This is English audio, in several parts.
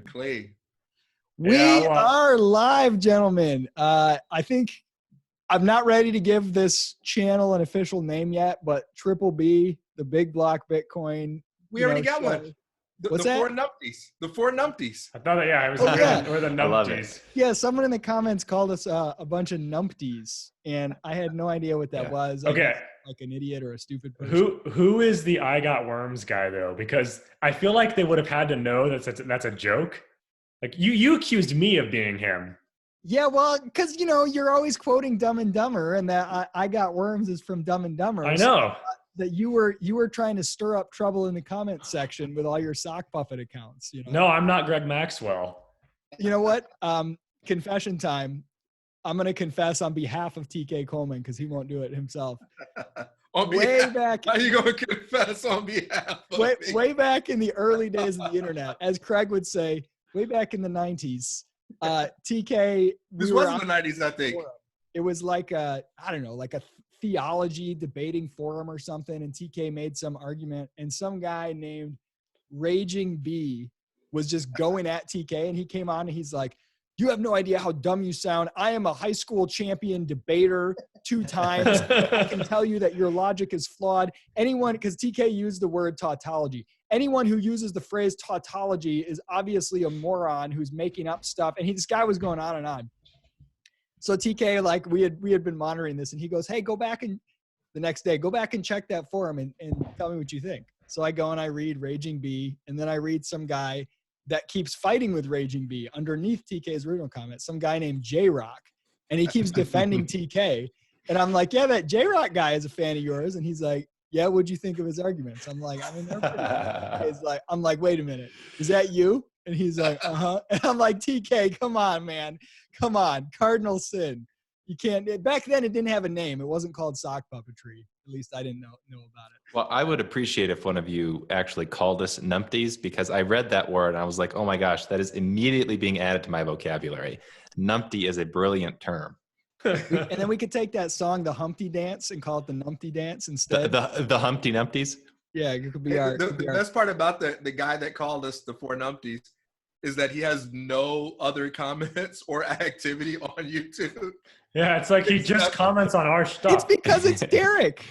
Clay. We are live, gentlemen. I think I'm not ready to give this channel an official name yet, but Triple B, the Big Block Bitcoin. We already got one. What's the that? Four Numpties. The Four Numpties. I thought, it was we're the Numpties. Yeah, someone in the comments called us a bunch of Numpties, and I had no idea what that was. Okay. Like an idiot or a stupid person. Who is the I got worms guy though? Because I feel like they would have had to know that's a joke. Like you accused me of being him. Yeah, well, because you're always quoting Dumb and Dumber, and that I got worms is from Dumb and Dumber. I know. So that you were trying to stir up trouble in the comment section with all your sock puppet accounts. No, I'm not Greg Maxwell. You know what? Confession time. I'm going to confess on behalf of TK Coleman because he won't do it himself. Way back. How are you going to confess on behalf of me? Way back in the early days of the internet, as Craig would say, way back in the 90s, TK. This wasn't the 90s, I think. It was like a theology debating forum or something, and TK made some argument, and some guy named Raging B was just going at TK, and he came on and he's like, "You have no idea how dumb you sound. I am a high school champion debater 2 times. I can tell you that your logic is flawed." Because TK used the word tautology. Anyone who uses the phrase tautology is obviously a moron who's making up stuff. And this guy was going on and on. So TK, like we had been monitoring this, and he goes, "Hey, the next day, go back and check that forum and tell me what you think." So I go and I read Raging B, and then I read some guy that keeps fighting with Raging B underneath TK's original comment, some guy named J-Rock, and he keeps defending TK. And I'm like, "Yeah, that J-Rock guy is a fan of yours." And he's like, "Yeah, what'd you think of his arguments?" I'm like, they're pretty good. I'm like, "Wait a minute, is that you?" And he's like, "Uh-huh." And I'm like, "TK, come on, man. Come on, cardinal sin. You can't." Back then, it didn't have a name. It wasn't called sock puppetry. At least I didn't know about it. Well, I would appreciate if one of you actually called us numpties, because I read that word and I was like, oh my gosh, that is immediately being added to my vocabulary. Numpty is a brilliant term. And then we could take that song, the Humpty Dance, and call it the Numpty Dance instead. The Humpty Numpties? Yeah, it could be the best part about the guy that called us the Four Numpties is that he has no other comments or activity on YouTube. Yeah, it's like he just comments on our stuff. It's because it's Derek.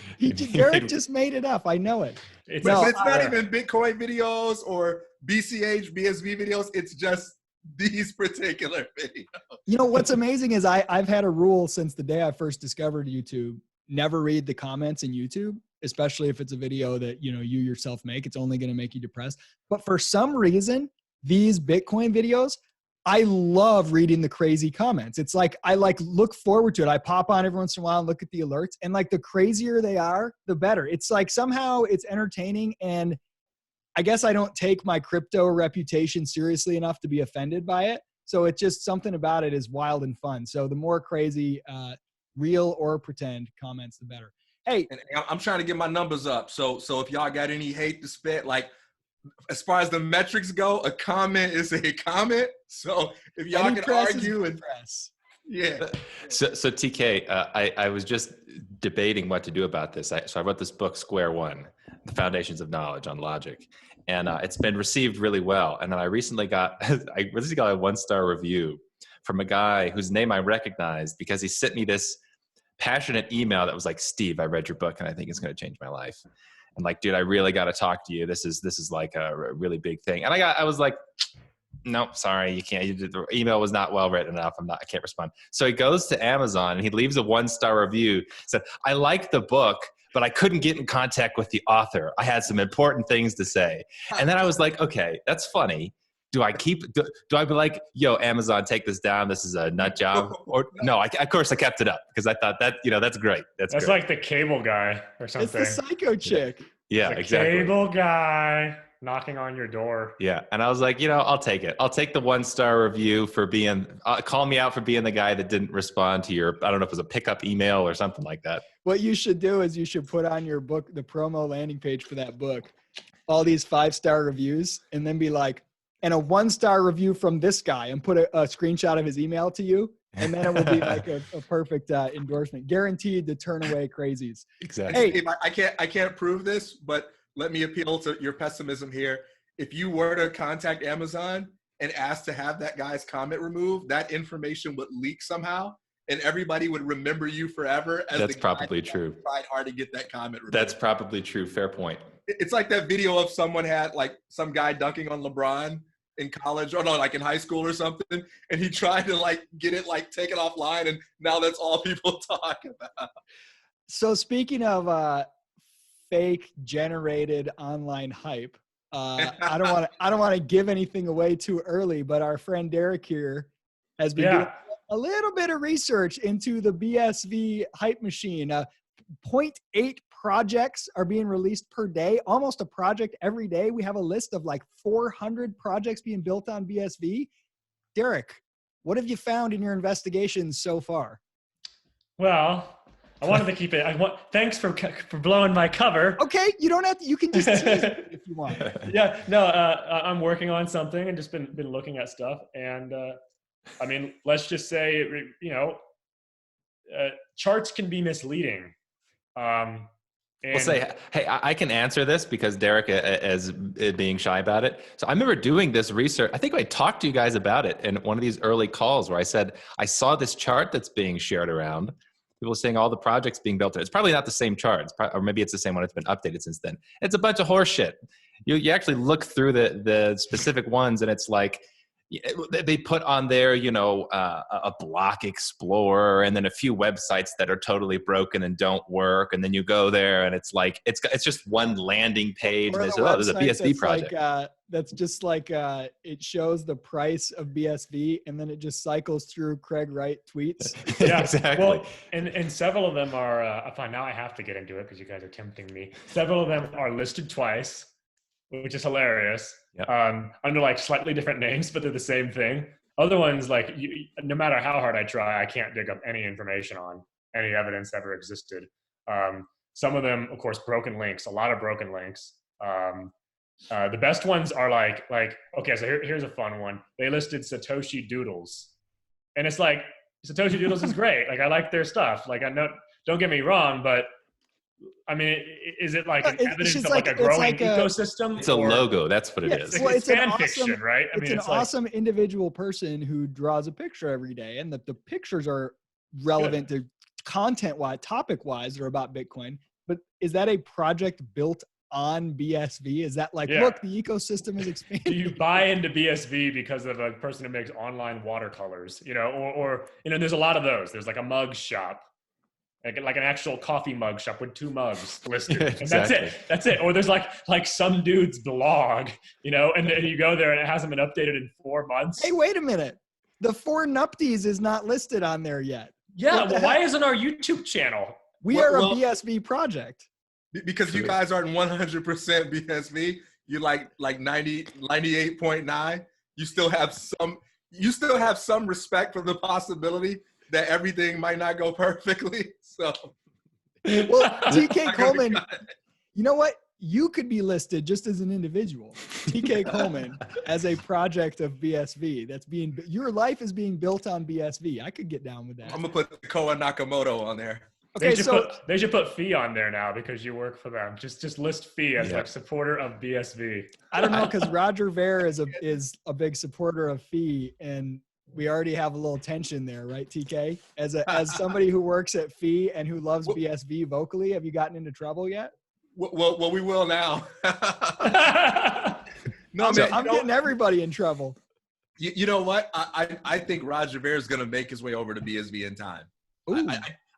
Derek just made it up. I know it. It's not even Bitcoin videos or BCH, BSV videos. It's just these particular videos. What's amazing is I've had a rule since the day I first discovered YouTube: never read the comments in YouTube, especially if it's a video that you yourself make. It's only going to make you depressed. But for some reason, these Bitcoin videos, I love reading the crazy comments. It's like I look forward to it. I pop on every once in a while and look at the alerts, and the crazier they are, the better. It's like somehow it's entertaining, and I guess I don't take my crypto reputation seriously enough to be offended by it. So it's just something about it is wild and fun. So the more crazy, real or pretend comments, the better. Hey, and I'm trying to get my numbers up. So if y'all got any hate to spit, as far as the metrics go, a comment is a comment. So if y'all can argue and press. Yeah. So TK, I was just debating what to do about this. So I wrote this book, Square One, The Foundations of Knowledge on Logic. And it's been received really well. And then I recently got a 1-star review from a guy whose name I recognized because he sent me this passionate email that was like, "Steve, I read your book and I think it's going to change my life." And like, "Dude, I really got to talk to you. This is like a really big thing." And I was like, "Nope, sorry, you can't. The email was not well written enough. I can't respond." So he goes to Amazon and he leaves a 1-star review. Said, "I like the book, but I couldn't get in contact with the author. I had some important things to say." And then I was like, okay, that's funny. Do I be like, "Yo, Amazon, take this down. This is a nut job"? Or no, of course I kept it up because I thought that, that's great. That's great. Like the cable guy or something. It's the psycho chick. Yeah, exactly. Cable guy knocking on your door. Yeah. And I was like, I'll take it. I'll take the 1-star review for call me out for being the guy that didn't respond to your, I don't know if it was a pickup email or something like that. What you should do is you should put on your book, the promo landing page for that book, all these 5-star reviews, and then be like, "And a 1-star review from this guy," and put a screenshot of his email to you. And then it will be like a perfect endorsement, guaranteed to turn away crazies. Exactly. Hey, I can't prove this, but let me appeal to your pessimism here. If you were to contact Amazon and asked to have that guy's comment removed, that information would leak somehow, and everybody would remember you forever as That's the probably guy true. tried hard to get that comment removed. That's probably true. Fair point. It's like that video of someone had like some guy dunking on LeBron in college, or no, like in high school or something, and he tried to like get it like taken offline, and now that's all people talk about. So speaking of fake generated online hype, I don't want to give anything away too early, but our friend Derek here has been doing a little bit of research into the BSV hype machine. 0.8 projects are being released per day, almost a project every day. We have a list of like 400 projects being built on BSV. Derek, what have you found in your investigations so far? Well, I wanted to keep it. Thanks for blowing my cover. Okay, you don't have to. You can just tease it if you want. Yeah, no, I'm working on something and just been looking at stuff. And I mean, let's just say, charts can be misleading. We'll say, hey, I can answer this because Derek is being shy about it. So I remember doing this research. I think I talked to you guys about it in one of these early calls where I said, I saw this chart that's being shared around. People saying all the projects being built. It's probably not the same chart, or maybe it's the same one. It's been updated since then. It's a bunch of horse shit. You actually look through the specific ones, and it's like they put on there, a block explorer, and then a few websites that are totally broken and don't work. And then you go there, and it's like it's just one landing page. And there's a BSV project. That's just like it shows the price of BSV, and then it just cycles through Craig Wright tweets. Yeah, exactly. Well, and several of them are. Fine, now I have to get into it because you guys are tempting me. Several of them are listed twice, which is hilarious. Yep. Under like slightly different names, but they're the same thing. Other ones, like no matter how hard I try, I can't dig up any information on any evidence that ever existed. Some of them, of course, broken links. A lot of broken links. The best ones are like okay, so here's a fun one. They listed Satoshi Doodles, and it's like Satoshi Doodles is great. Like I like their stuff. Like don't get me wrong, but I mean, is it like evidence of like a growing ecosystem? It's a logo. That's what it is. Well, it's fan fiction, right? I mean, it's an awesome individual person who draws a picture every day, and the pictures are relevant to content-wise, topic-wise, they're about Bitcoin. But is that a project built on BSV? Is that like, look, the ecosystem is expanding? Do you buy into BSV because of a person who makes online watercolors? Or there's a lot of those. There's like a mug shop. Like an actual coffee mug shop with 2 mugs listed. And Exactly. That's it. Or there's like some dude's blog, and you go there and it hasn't been updated in 4 months. Hey, wait a minute. The 4 Numpties is not listed on there yet. Yeah, well, why isn't our YouTube channel? We are a BSV project. Because you guys aren't 100% BSV. You're like 98.9. You still have some respect for the possibility that everything might not go perfectly. So, well, TK Coleman, you know what? You could be listed just as an individual, TK Coleman, as a project of BSV. Your life is being built on BSV. I could get down with that. I'm gonna put Koa Nakamoto on there. Okay, they should put Fee on there now because you work for them. Just list Fee as like supporter of BSV. I don't know, because Roger Ver is a big supporter of Fee, and we already have a little tension there, right, TK? As somebody who works at Fee and who loves BSV vocally, have you gotten into trouble yet? Well, we will now. No, I'm getting everybody in trouble. You know what? I think Roger Ver is going to make his way over to BSV in time.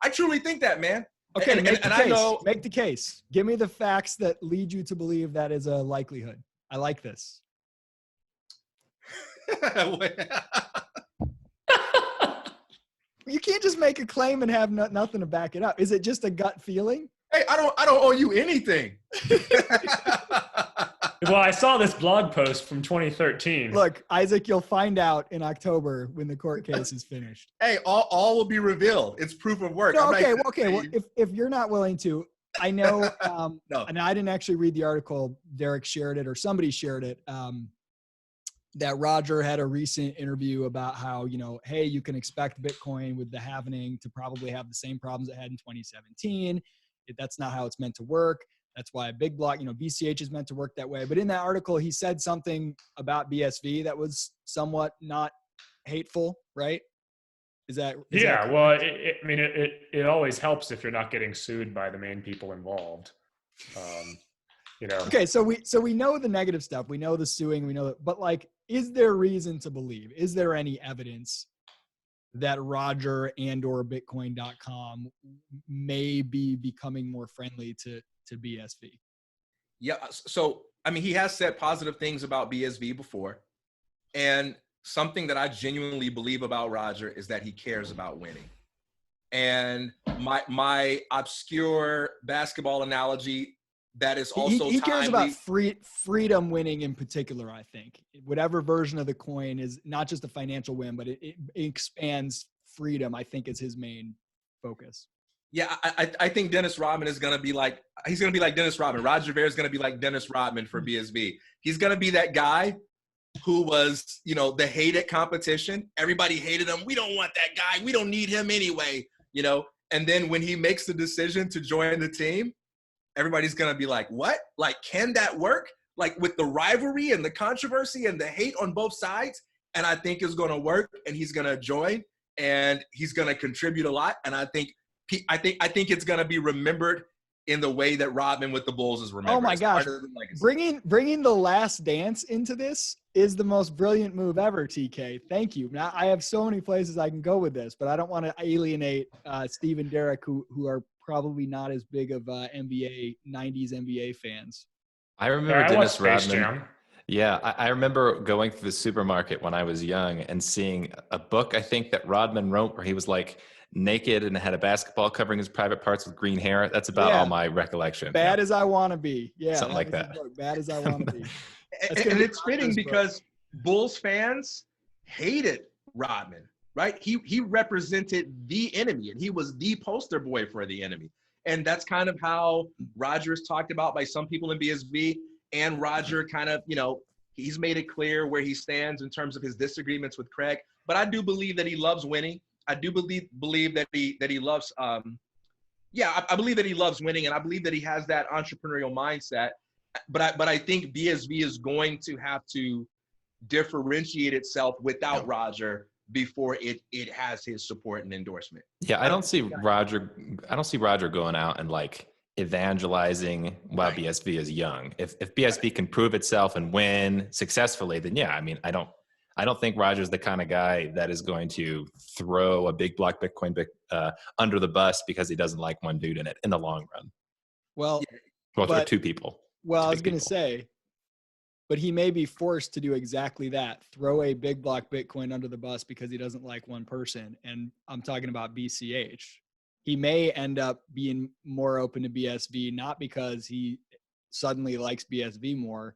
I truly think that, man. Okay, make the case. Give me the facts that lead you to believe that is a likelihood. I like this. You can't just make a claim and have nothing to back it up. Is it just a gut feeling? Hey, I don't owe you anything. Well, I saw this blog post from 2013. Look, Isaac, you'll find out in October when the court case is finished. Hey, all will be revealed. It's proof of work. No, okay. Well, if you're not willing to, I know, no. And I didn't actually read the article. Derek shared it, or somebody shared it. That Roger had a recent interview about how, hey, you can expect Bitcoin with the halvening to probably have the same problems it had in 2017. That's not how it's meant to work. That's why a big block, BCH is meant to work that way. But in that article, he said something about BSV that was somewhat not hateful, right? Is that well, it always helps if you're not getting sued by the main people involved. Okay, so we know the negative stuff, we know the suing, we know that, but like, is there reason to believe? Is there any evidence that Roger and/or Bitcoin.com may be becoming more friendly to BSV? Yeah. So, I mean, he has said positive things about BSV before. And something that I genuinely believe about Roger is that he cares about winning. And my obscure basketball analogy that is also he cares about freedom winning in particular. I think whatever version of the coin is not just a financial win, but it expands freedom. I think is his main focus. Yeah, I think Dennis Rodman is going to be like, he's going to be like Dennis Rodman. Roger Ver is going to be like Dennis Rodman for BSV. He's going to be that guy who was, the hated competition. Everybody hated him. We don't want that guy. We don't need him anyway, And then when he makes the decision to join the team, everybody's going to be like, what? Like, can that work? Like with the rivalry and the controversy and the hate on both sides. And I think it's going to work, and he's going to join, and he's going to contribute a lot. And I think it's going to be remembered in the way that Rodman with the Bulls is remembered. Oh my gosh. Bringing the Last Dance into this is the most brilliant move ever, TK. Thank you. Now I have so many places I can go with this, but I don't want to alienate Steve and Derek, who are probably not as big of 90s NBA fans. I remember Dennis Rodman. Yeah, I remember going through the supermarket when I was young and seeing a book, I think, that Rodman wrote where he was like naked and had a basketball covering his private parts with green hair. That's about all my recollection. Bad as I want to be. Yeah, something like that. Bad as I want to be. And it's fitting because Bulls fans hated Rodman, right? He represented the enemy, and he was the poster boy for the enemy. And that's kind of how Roger is talked about by some people in BSV. And Roger kind of, he's made it clear where he stands in terms of his disagreements with Craig. But I do believe that he loves winning. I do believe that he loves I believe that he loves winning, and I believe that he has that entrepreneurial mindset. But I think BSV is going to have to differentiate itself without Roger before it has his support and endorsement. Yeah, I don't see Roger going out and like evangelizing while BSV is young. If BSV can prove itself and win successfully, then yeah, I mean, I don't think Roger's the kind of guy that is going to throw a big block Bitcoin under the bus because he doesn't like one dude in it in the long run. Well, or two people. Well, I was going to say, but he may be forced to do exactly that. Throw a big block Bitcoin under the bus because he doesn't like one person. And I'm talking about BCH. He may end up being more open to BSV, not because he suddenly likes BSV more,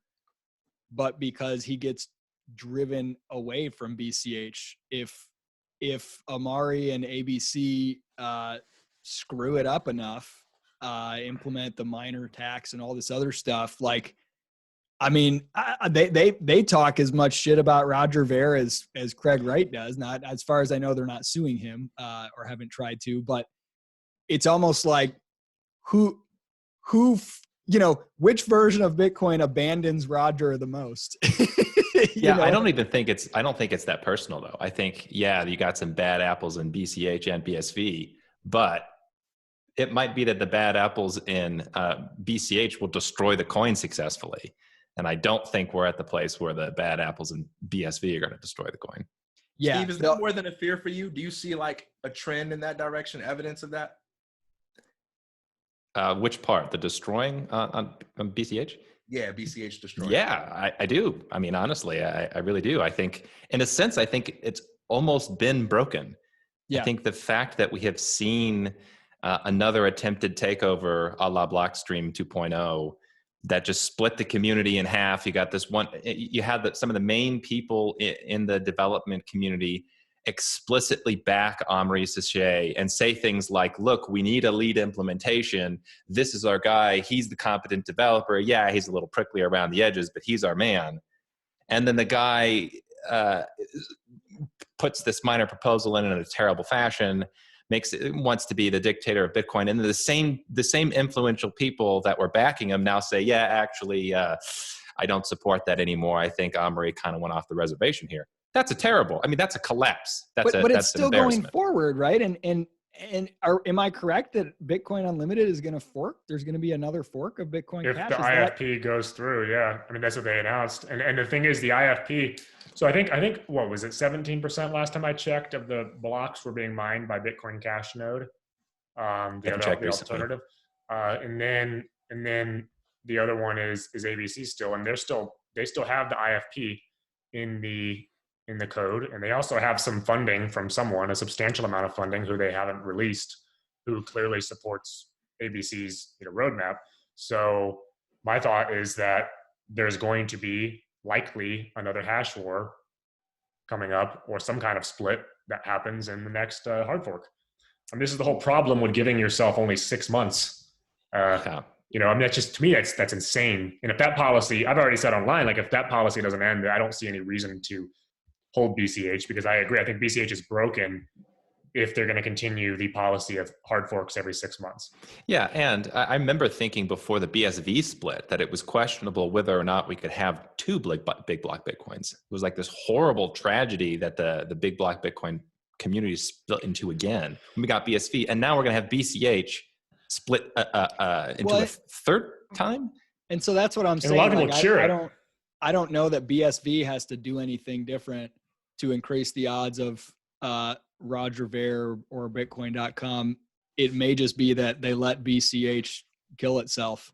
but because he gets driven away from BCH. If Amari and ABC screw it up enough, implement the minor tax and all this other stuff, like, I mean, they talk as much shit about Roger Ver as Craig Wright does. Not as far as I know, they're not suing him or haven't tried to, but it's almost like who which version of Bitcoin abandons Roger the most? I don't think it's that personal though. I think, you got some bad apples in BCH and BSV, but it might be that the bad apples in BCH will destroy the coin successfully. And I don't think we're at the place where the bad apples in BSV are going to destroy the coin. Yeah. Steve, is that more than a fear for you? Do you see like a trend in that direction, evidence of that? Which part? The destroying on BCH? Yeah, BCH destroying. Yeah, I do. I mean, honestly, I really do. I think, in a sense, it's almost been broken. Yeah. I think the fact that we have seen another attempted takeover a la Blockstream 2.0 that just split the community in half. You got this one, you had some of the main people in the development community explicitly back Amaury Sachet and say things like, look, we need a lead implementation. This is our guy. He's the competent developer. Yeah, he's a little prickly around the edges, but he's our man. And then the guy puts this minor proposal in a terrible fashion, wants to be the dictator of Bitcoin. And the same influential people that were backing him now say, yeah, actually, I don't support that anymore. I think Omri kind of went off the reservation here. That's that's a collapse. But it's still going forward, right? And am I correct that Bitcoin Unlimited is going to fork? There's going to be another fork of Bitcoin if Cash? the IFP goes through, yeah. I mean, that's what they announced. And the thing is, the IFP. So I think what was it? 17% last time I checked of the blocks were being mined by Bitcoin Cash node. The alternative. And then the other one is ABC still, and they still have the IFP in the code, and they also have some funding from someone, a substantial amount of funding, who they haven't released, who clearly supports ABC's roadmap. So my thought is that there's going to be likely another hash war coming up, or some kind of split that happens in the next hard fork. And this is the whole problem with giving yourself only 6 months. That's just, to me, that's insane. And if that policy, I've already said online, like if that policy doesn't end, I don't see any reason to hold BCH, because I agree. I think BCH is broken if they're going to continue the policy of hard forks every 6 months. Yeah, and I remember thinking before the BSV split that it was questionable whether or not we could have two big block Bitcoins. It was like this horrible tragedy that the big block Bitcoin community split into again when we got BSV, and now we're going to have BCH split into a third time. And so that's what I'm saying. A lot of people cheer it. I don't know that BSV has to do anything different to increase the odds of Roger Ver or Bitcoin.com. It may just be that they let BCH kill itself.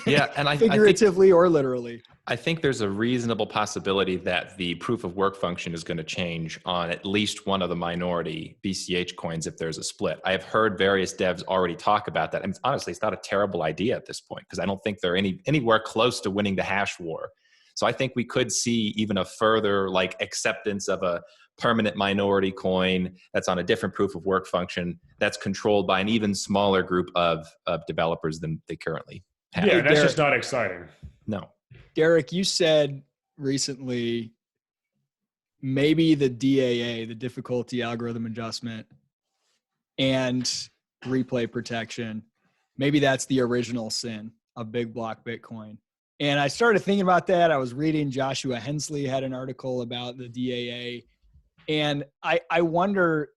Yeah, and figuratively or literally. I think there's a reasonable possibility that the proof of work function is going to change on at least one of the minority BCH coins if there's a split. I have heard various devs already talk about that. And honestly, it's not a terrible idea at this point, because I don't think they're anywhere close to winning the hash war. So I think we could see even a further acceptance of a permanent minority coin that's on a different proof of work function that's controlled by an even smaller group of developers than they currently have. Yeah, that's just not exciting. No. Derek, you said recently maybe the DAA, the difficulty algorithm adjustment, and replay protection, maybe that's the original sin of big block Bitcoin. And I started thinking about that. I was reading Joshua Hensley had an article about the DAA, and I wonder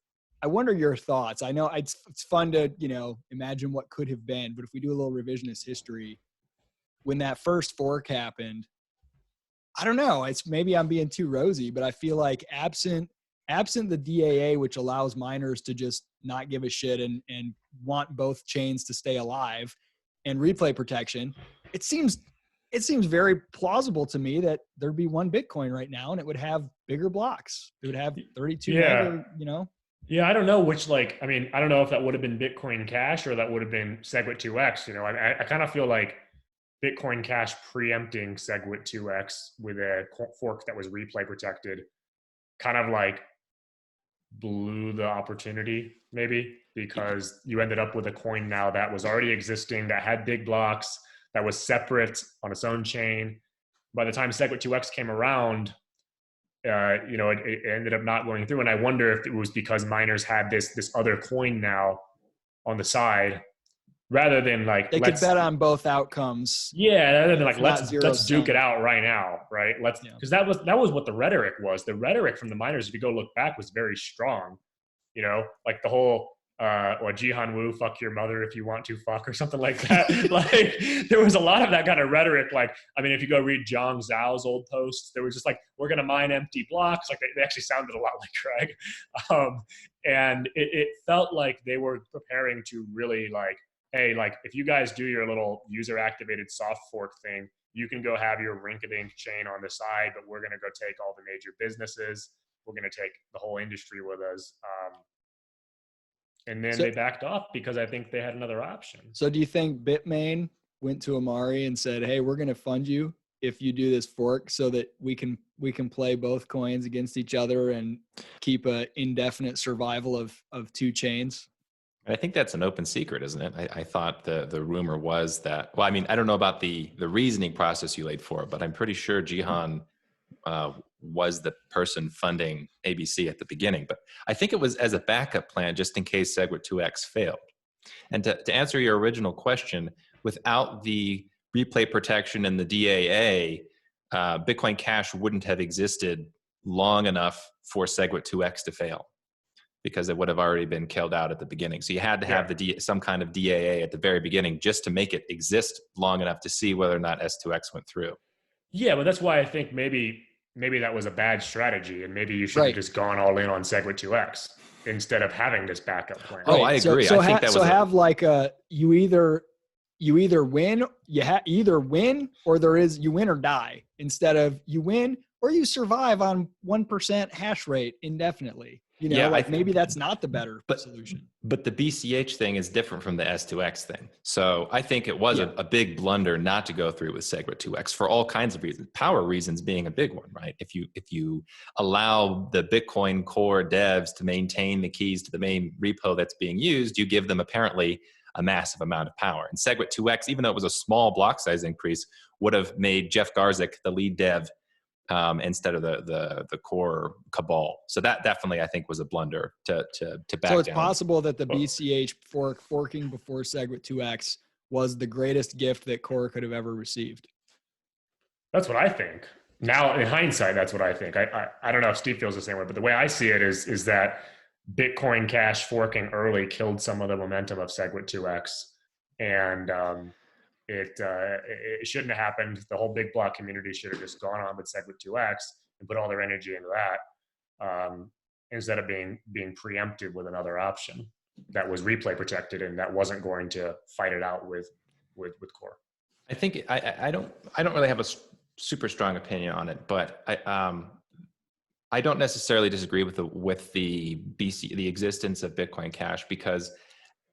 your thoughts. I know it's fun to imagine what could have been, but if we do a little revisionist history, when that first fork happened, I don't know. It's maybe I'm being too rosy, but I feel like absent the DAA, which allows miners to just not give a shit and want both chains to stay alive, and replay protection, it seems very plausible to me that there'd be one Bitcoin right now and it would have bigger blocks. It would have 32 mega, Yeah, I don't know which, I don't know if that would have been Bitcoin Cash or that would have been SegWit 2x. I kind of feel like Bitcoin Cash preempting SegWit 2x with a fork that was replay protected kind of blew the opportunity, maybe, because you ended up with a coin now that was already existing, that had big blocks, that was separate on its own chain. By the time SegWit 2x came around, it ended up not going through. And I wonder if it was because miners had this other coin now on the side, rather than they could bet on both outcomes. Yeah, rather than let's duke it out right now, right? Because that was what the rhetoric was. The rhetoric from the miners, if you go look back, was very strong. The whole Jihan Wu, fuck your mother if you want to fuck, or something like that. There was a lot of that kind of rhetoric. If you go read Zhang Zhao's old posts, there was just we're going to mine empty blocks. They actually sounded a lot like Craig. And it felt like they were preparing to really hey, if you guys do your little user activated soft fork thing, you can go have your rinky-dink chain on the side, but we're going to go take all the major businesses. We're going to take the whole industry with us. And then they backed off because I think they had another option. So do you think Bitmain went to Amari and said, hey, we're going to fund you if you do this fork so that we can play both coins against each other and keep an indefinite survival of two chains? I think that's an open secret, isn't it? I thought the rumor was that, I don't know about the reasoning process you laid for it, but I'm pretty sure Jihan was the person funding ABC at the beginning. But I think it was as a backup plan just in case SegWit2x failed. And to answer your original question, without the replay protection and the DAA, Bitcoin Cash wouldn't have existed long enough for SegWit2x to fail, because it would have already been killed out at the beginning. So you had to have some kind of DAA at the very beginning just to make it exist long enough to see whether or not S2X went through. Yeah, but that's why I think maybe that was a bad strategy, and maybe you should have just gone all in on SegWit2x instead of having this backup plan. Oh, I agree. I think that was have like you either win, either win, or you win or die, instead of you win or you survive on 1% hash rate indefinitely. Maybe that's not the better solution. But the BCH thing is different from the S2X thing. So I think it was a big blunder not to go through with SegWit2x for all kinds of reasons. Power reasons being a big one, right? If you allow the Bitcoin core devs to maintain the keys to the main repo that's being used, you give them apparently a massive amount of power. And SegWit2x, even though it was a small block size increase, would have made Jeff Garzik the lead dev instead of the core cabal. So that definitely, I think, was a blunder to back down. So it's possible that the BCH forking before SegWit2x was the greatest gift that Core could have ever received. That's what I think. Now, in hindsight, that's what I think. I don't know if Steve feels the same way, but the way I see it is that Bitcoin Cash forking early killed some of the momentum of SegWit2x, and it shouldn't have happened. The whole big block community should have just gone on with SegWit2x and put all their energy into that, instead of being preempted with another option that was replay protected and that wasn't going to fight it out with Core. I think I don't really have a super strong opinion on it, but I don't necessarily disagree with the existence of Bitcoin Cash, because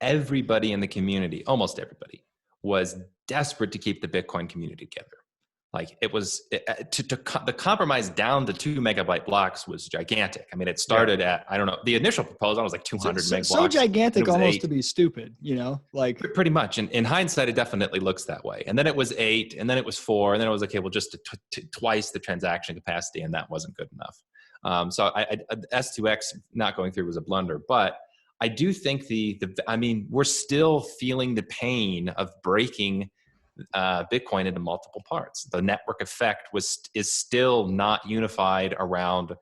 everybody in the community, almost everybody, was desperate to keep the Bitcoin community together. Like it was the compromise down to 2 megabyte blocks was gigantic. I mean, it started at, I don't know, the initial proposal was like 200 meg blocks. So gigantic almost to be stupid, like pretty much. And in hindsight, it definitely looks that way. And then it was 8, and then it was 4, and then it was okay, well, just twice the transaction capacity, and that wasn't good enough. So S2X not going through was a blunder, but I do think we're still feeling the pain of breaking Bitcoin into multiple parts. The network effect is still not unified around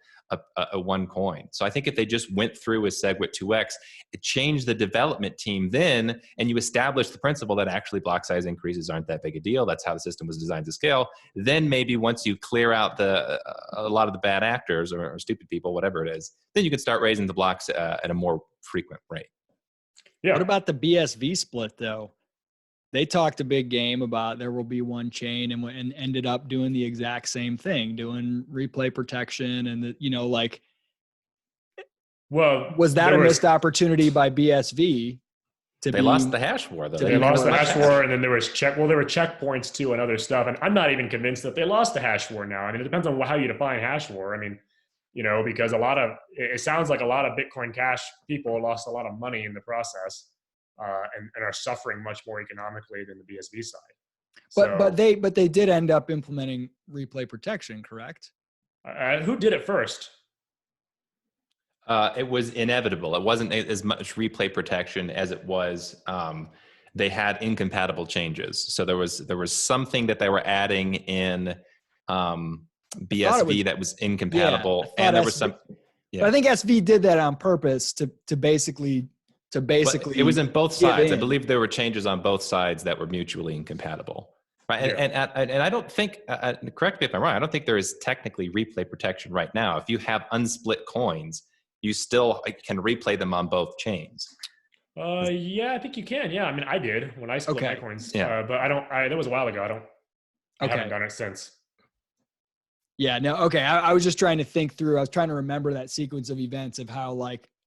a one coin. So I think if they just went through with SegWit2x, it changed the development team then, and you establish the principle that actually block size increases aren't that big a deal. That's how the system was designed to scale. Then maybe once you clear out a lot of the bad actors or stupid people, whatever it is, then you can start raising the blocks at a more frequent rate. Yeah. What about the BSV split though? They talked a big game about there will be one chain and ended up doing the exact same thing, doing replay protection and was that a missed opportunity by BSV? They lost the hash war though. They lost the hash war, and then there were checkpoints too and other stuff. And I'm not even convinced that they lost the hash war now. I mean, it depends on how you define hash war. I mean, because it sounds like a lot of Bitcoin Cash people lost a lot of money in the process. And are suffering much more economically than the BSV side. But they did end up implementing replay protection, correct? Who did it first? It was inevitable. It wasn't as much replay protection as it was. They had incompatible changes, so there was something that they were adding in BSV that was incompatible, and there was some. Yeah. But I think SV did that on purpose to basically. But it was in both sides. I believe there were changes on both sides that were mutually incompatible. Right. Yeah. And I don't think, correct me if I'm wrong, I don't think there is technically replay protection right now. If you have unsplit coins, you still can replay them on both chains. Yeah, I think you can. Yeah. I mean, I did when I split my coins, but that was a while ago. I haven't done it since. Yeah, no. Okay. I was just trying to think through, I was trying to remember that sequence of events of how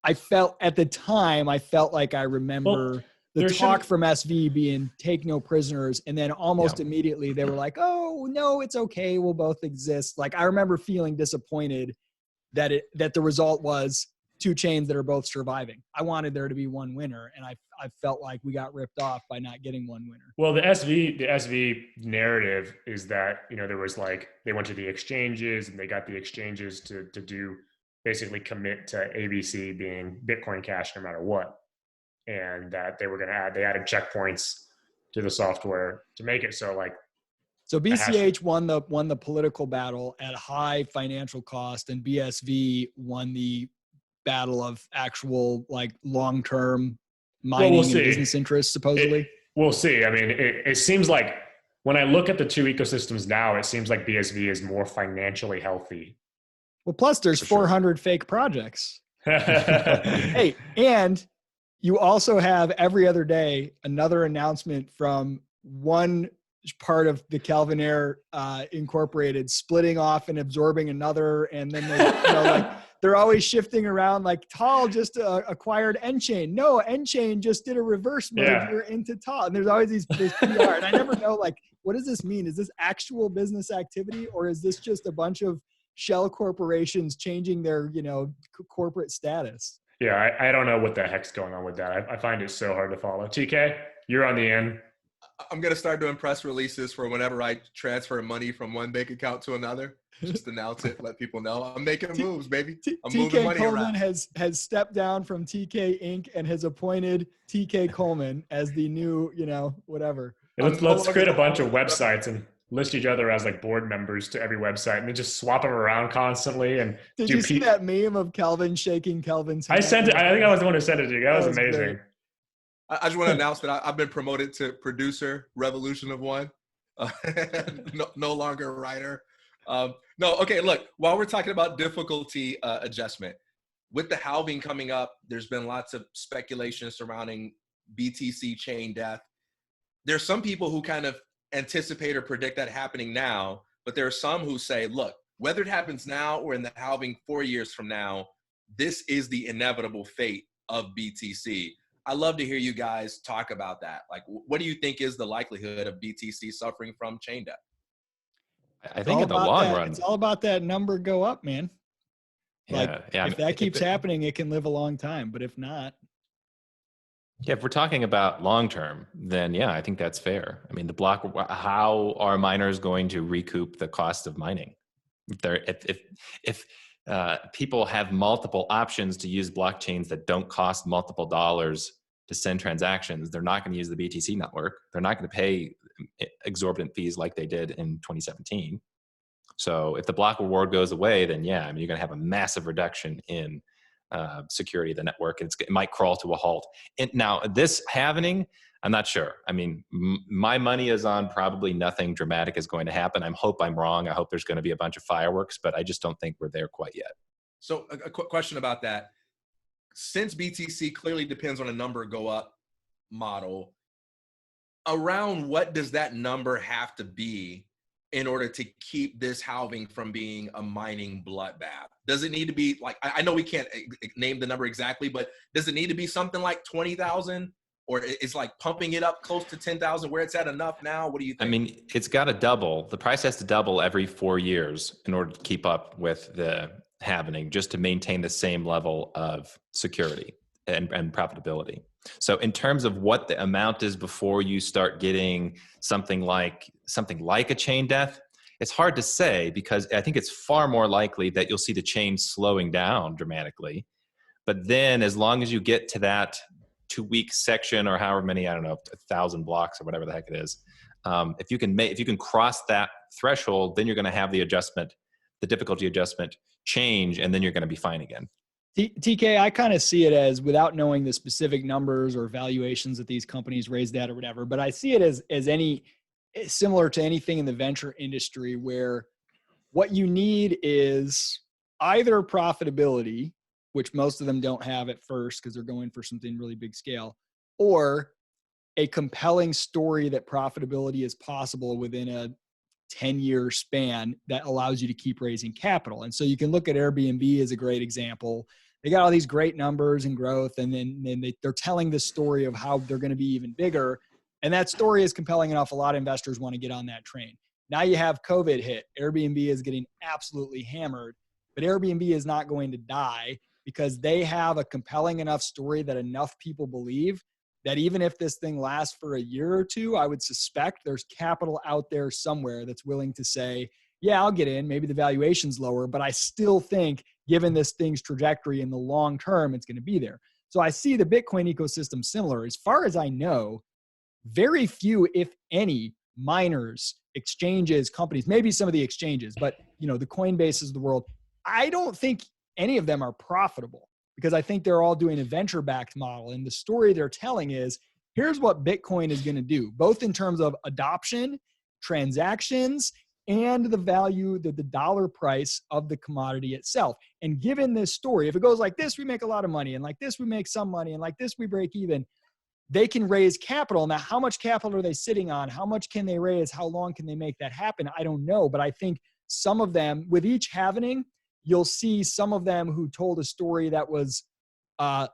I felt at the time, like I remember the talk from SV being take no prisoners. And then almost immediately they were like, oh no, it's okay. We'll both exist. Like I remember feeling disappointed that the result was two chains that are both surviving. I wanted there to be one winner, and I felt like we got ripped off by not getting one winner. Well, the SV narrative is that, there was like, they went to the exchanges and they got the exchanges to do basically commit to ABC being Bitcoin Cash no matter what. And that they added checkpoints to the software to make it so like. So BCH won the political battle at high financial cost, and BSV won the battle of actual like long-term mining and business interests, supposedly. We'll see. I mean, it seems like when I look at the two ecosystems now, it seems like BSV is more financially healthy. Well, plus there's 400 fake projects. Hey, and you also have every other day another announcement from one part of the Calvinaire Incorporated splitting off and absorbing another, and then they, they're always shifting around. Like Tal just acquired Enchain. No, Enchain just did a reverse merger into Tal. And there's always these PR, and I never know like what does this mean? Is this actual business activity, or is this just a bunch of shell corporations changing their corporate status? Yeah, I don't know what the heck's going on with that. I find it so hard to follow. TK, you're on the end. I'm going to start doing press releases for whenever I transfer money from one bank account to another. Just announce it, let people know. I'm making moves, baby. I'm moving money around. TK Coleman has stepped down from TK Inc. and has appointed TK Coleman as the new, whatever. Yeah, let's create a bunch of websites and list each other as like board members to every website and then just swap them around constantly. And did you see that meme of Calvin shaking Calvin's hand? I sent it. I think I was the one who sent it to you. That was amazing. Great. I just want to announce that I've been promoted to producer, Revolution of One. No longer a writer. Okay, look, while we're talking about difficulty adjustment, with the halving coming up, there's been lots of speculation surrounding BTC chain death. There's some people who kind of anticipate or predict that happening now, but there are some who say, look, whether it happens now or in the halving 4 years from now, this is the inevitable fate of BTC. I'd love to hear you guys talk about that. Like, what do you think is the likelihood of BTC suffering from chain death? I think in the long run, it's all about that number go up, man. If that keeps happening, it can live a long time. But if not, if we're talking about long term, then yeah, I think that's fair. I mean, how are miners going to recoup the cost of mining? If people have multiple options to use blockchains that don't cost multiple dollars to send transactions, they're not going to use the BTC network. They're not going to pay exorbitant fees like they did in 2017. So if the block reward goes away, then yeah, I mean, you're going to have a massive reduction in security of the network. It might crawl to a halt. Now, this halvening, I'm not sure. I mean, my money is on probably nothing dramatic is going to happen. I hope I'm wrong. I hope there's going to be a bunch of fireworks, but I just don't think we're there quite yet. So a quick question about that. Since BTC clearly depends on a number go up model, around what does that number have to be in order to keep this halving from being a mining bloodbath? Does it need to be like, I know we can't name the number exactly, but does it need to be something like 20,000? Or it's like pumping it up close to 10,000 where it's at enough now? What do you think? I mean, it's got to double. The price has to double every 4 years in order to keep up with the halvening, just to maintain the same level of security and profitability. So in terms of what the amount is before you start getting something like a chain death, it's hard to say, because I think it's far more likely that you'll see the chain slowing down dramatically. But then as long as you get to that 2-week section or however many, I don't know, 1,000 blocks or whatever the heck it is, if you can cross that threshold, then you're going to have the difficulty adjustment change, and then you're going to be fine again. TK, I kind of see it as, without knowing the specific numbers or valuations that these companies raised at or whatever, but I see it as similar to anything in the venture industry, where what you need is either profitability, which most of them don't have at first because they're going for something really big scale, or a compelling story that profitability is possible within a 10-year span that allows you to keep raising capital. And so you can look at Airbnb as a great example. They got all these great numbers and growth, and then they're telling this story of how they're going to be even bigger. And that story is compelling enough. A lot of investors want to get on that train. Now you have COVID hit. Airbnb is getting absolutely hammered, but Airbnb is not going to die. because they have a compelling enough story that enough people believe that even if this thing lasts for a year or two, I would suspect there's capital out there somewhere that's willing to say, yeah, I'll get in. Maybe the valuation's lower, but I still think given this thing's trajectory in the long term, it's going to be there. So I see the Bitcoin ecosystem similar. As far as I know, very few, if any, miners, exchanges, companies, maybe some of the exchanges, but the Coinbases of the world, I don't think any of them are profitable because I think they're all doing a venture-backed model. And the story they're telling is, here's what Bitcoin is going to do, both in terms of adoption, transactions, and the value, the dollar price of the commodity itself. And given this story, if it goes like this, we make a lot of money, and like this, we make some money, and like this, we break even, they can raise capital. Now, how much capital are they sitting on? How much can they raise? How long can they make that happen? I don't know. But I think some of them, with each halvening, you'll see some of them who told a story that was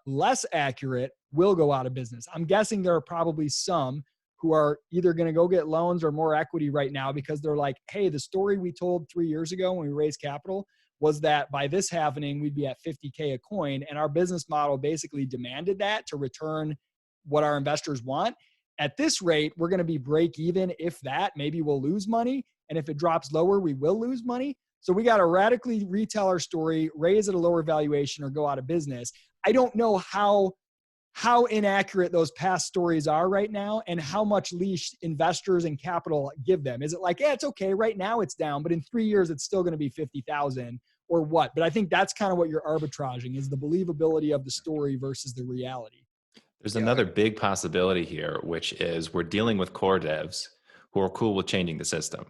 less accurate will go out of business. I'm guessing there are probably some who are either going to go get loans or more equity right now because they're like, hey, the story we told 3 years ago when we raised capital was that by this halvening, we'd be at 50K a coin. And our business model basically demanded that to return what our investors want. At this rate, we're going to be break even. If that, maybe we'll lose money. And if it drops lower, we will lose money. So we got to radically retell our story, raise at a lower valuation, or go out of business. I don't know how inaccurate those past stories are right now and how much leash investors and capital give them. Is it like, yeah, it's okay. Right now it's down, but in 3 years, it's still going to be 50,000 or what? But I think that's kind of what you're arbitraging is the believability of the story versus the reality. There's another big possibility here, which is we're dealing with core devs who are cool with changing the system.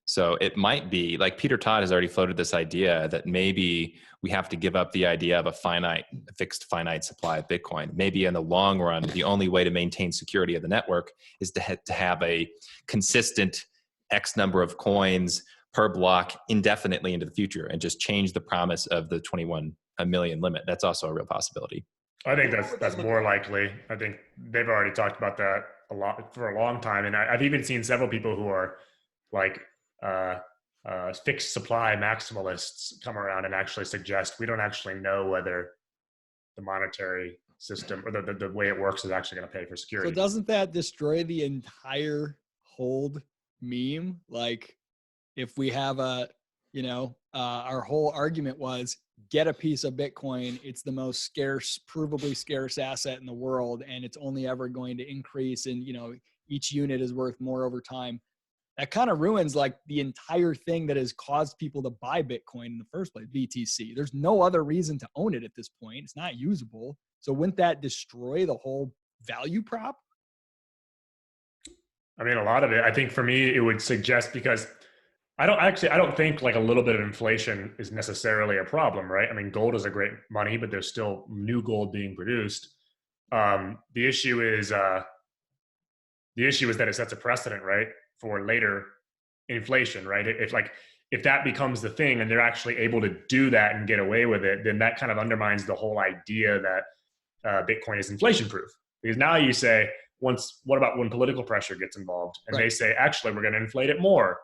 So it might be like Peter Todd has already floated this idea that maybe we have to give up the idea of a fixed finite supply of Bitcoin. Maybe in the long run, the only way to maintain security of the network is to have a consistent X number of coins per block indefinitely into the future and just change the promise of the 21 million limit. That's also a real possibility. I think that's more likely. I think they've already talked about that a lot for a long time. And I've even seen several people who are like fixed supply maximalists come around and actually suggest we don't actually know whether the monetary system or the way it works is actually going to pay for security. So doesn't that destroy the entire hold meme? Like if we have our whole argument was get a piece of Bitcoin. It's the most scarce, provably scarce asset in the world. And it's only ever going to increase. And, each unit is worth more over time. That kind of ruins like the entire thing that has caused people to buy Bitcoin in the first place, BTC. There's no other reason to own it at this point. It's not usable. So wouldn't that destroy the whole value prop? I mean, a lot of it, I think for me, it would suggest because I don't think like a little bit of inflation is necessarily a problem, right? I mean, gold is a great money, but there's still new gold being produced. The issue is that it sets a precedent, right, for later inflation, right? If that becomes the thing and they're actually able to do that and get away with it, then that kind of undermines the whole idea that Bitcoin is inflation proof. Because now you say, what about when political pressure gets involved? And They say, actually, we're going to inflate it more.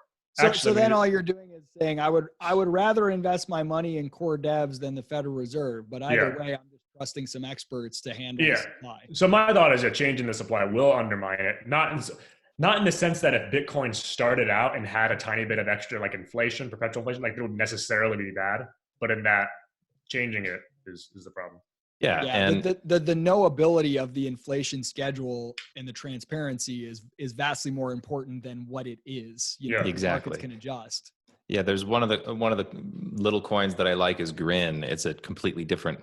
So then all you're doing is saying, I would rather invest my money in core devs than the Federal Reserve. But either way, I'm just trusting some experts to handle the supply. So my thought is that changing the supply will undermine it. Not in the sense that if Bitcoin started out and had a tiny bit of extra like inflation, perpetual inflation, like it would necessarily be bad. But in that, changing it is the problem. Yeah, and the knowability of the inflation schedule and the transparency is vastly more important than what it is. Exactly. Markets can adjust. Yeah, there's one of the little coins that I like is Grin. It's a completely different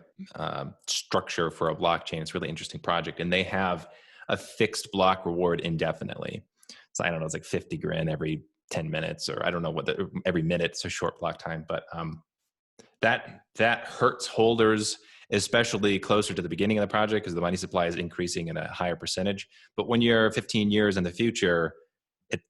structure for a blockchain. It's a really interesting project, and they have a fixed block reward indefinitely. So I don't know, it's like 50 Grin every 10 minutes, or I don't know every minute. It's a short block time, but that hurts holders, especially closer to the beginning of the project because the money supply is increasing in a higher percentage. But when you're 15 years in the future,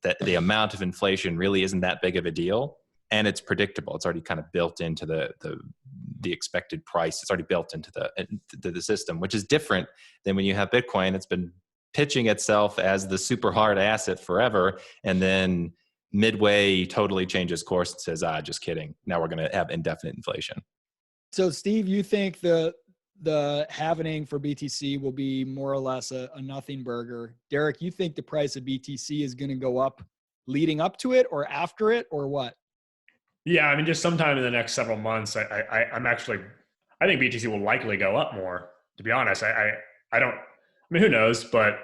the amount of inflation really isn't that big of a deal, and it's predictable. It's already kind of built into the expected price. It's already built into the system, which is different than when you have Bitcoin. It's been pitching itself as the super hard asset forever, and then midway totally changes course and says, just kidding. Now we're going to have indefinite inflation. So Steve, you think the halvening for BTC will be more or less a nothing burger? Derek, you think the price of BTC is going to go up leading up to it or after it, or what? Yeah, I mean, just sometime in the next several months, I think BTC will likely go up more. To be honest, I don't. I mean, who knows? But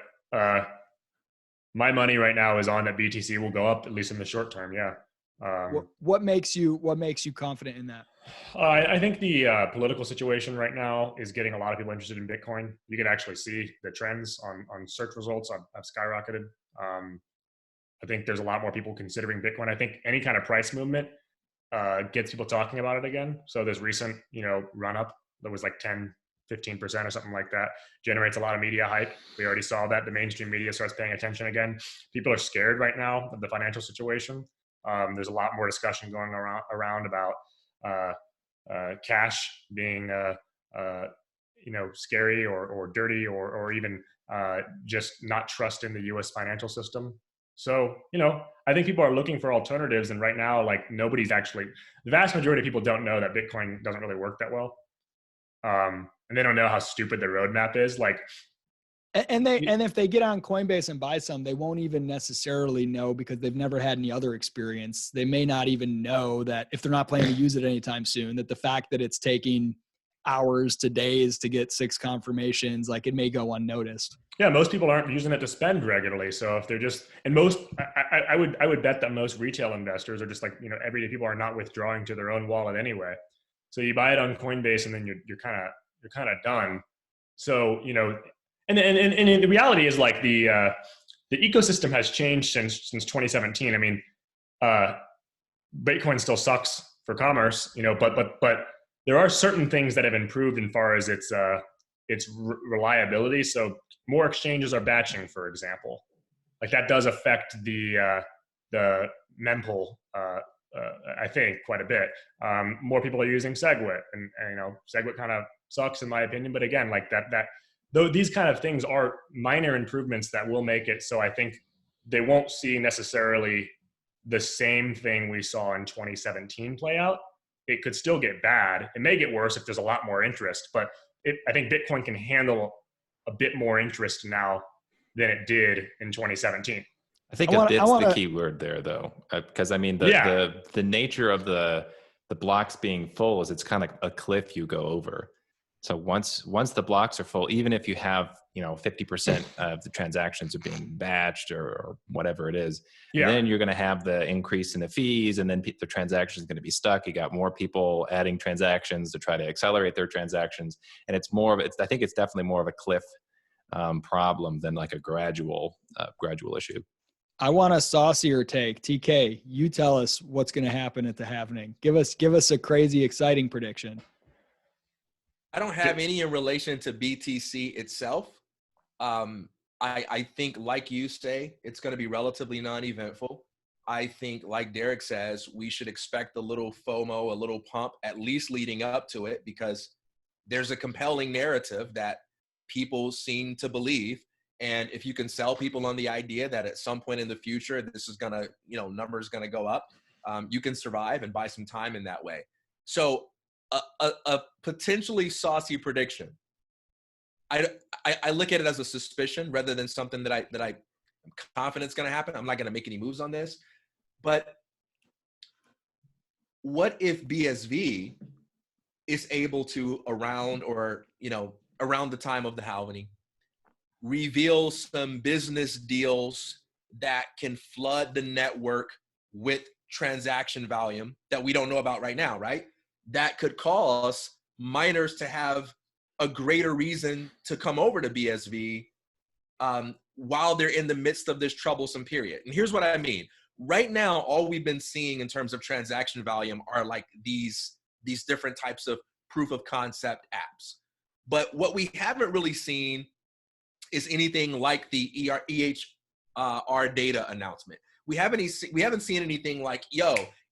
my money right now is on that BTC will go up at least in the short term. Yeah. What makes you confident in that? I think the political situation right now is getting a lot of people interested in Bitcoin. You can actually see the trends on search results have skyrocketed. I think there's a lot more people considering Bitcoin. I think any kind of price movement gets people talking about it again. So this recent, run up that was like 10, 15% or something like that generates a lot of media hype. We already saw that the mainstream media starts paying attention again. People are scared right now of the financial situation. There's a lot more discussion going around about cash being, scary or dirty or even just not trusting the U.S. financial system. So, I think people are looking for alternatives. And right now, like the vast majority of people don't know that Bitcoin doesn't really work that well. And they don't know how stupid the roadmap is. And if they get on Coinbase and buy some, they won't even necessarily know because they've never had any other experience. They may not even know that if they're not planning to use it anytime soon, that the fact that it's taking hours to days to get 6 confirmations, like it may go unnoticed. Yeah, most people aren't using it to spend regularly. So if they're I would bet that most retail investors are just everyday people are not withdrawing to their own wallet anyway. So you buy it on Coinbase and then you're kind of done. So and the reality is like the ecosystem has changed since 2017. I mean, Bitcoin still sucks for commerce, but there are certain things that have improved as far as its reliability. So more exchanges are batching, for example. Like that does affect the mempool, I think, quite a bit. More people are using SegWit, and SegWit kind of sucks in my opinion. But again, like that though these kind of things are minor improvements that will make it so I think they won't see necessarily the same thing we saw in 2017 play out. It could still get bad. It may get worse if there's a lot more interest, but I think Bitcoin can handle a bit more interest now than it did in 2017. I think a bit's the key word there, though, because I mean the nature of the blocks being full is it's kind of a cliff you go over. So once the blocks are full, even if you have 50% of the transactions are being batched or whatever it is, then you're going to have the increase in the fees, and then the transaction is going to be stuck. You got more people adding transactions to try to accelerate their transactions, and it's I think it's definitely more of a cliff problem than like a gradual issue. I want a saucier take. TK, you tell us what's going to happen at the halvening. Give us a crazy, exciting prediction. I don't have any in relation to BTC itself. I think, like you say, it's going to be relatively non-eventful. I think, like Derek says, we should expect a little FOMO, a little pump, at least leading up to it, because there's a compelling narrative that people seem to believe. And if you can sell people on the idea that at some point in the future, this is going to, numbers going to go up, you can survive and buy some time in that way. So a potentially saucy prediction. I look at it as a suspicion rather than something that I'm confident is going to happen. I'm not going to make any moves on this. But what if BSV is able to around the time of the halvening, reveal some business deals that can flood the network with transaction volume that we don't know about right now, right? That could cause miners to have a greater reason to come over to BSV while they're in the midst of this troublesome period. And here's what I mean. Right now, all we've been seeing in terms of transaction volume are like these different types of proof of concept apps. But what we haven't really seen is anything like the EHR data announcement. We haven't seen anything like,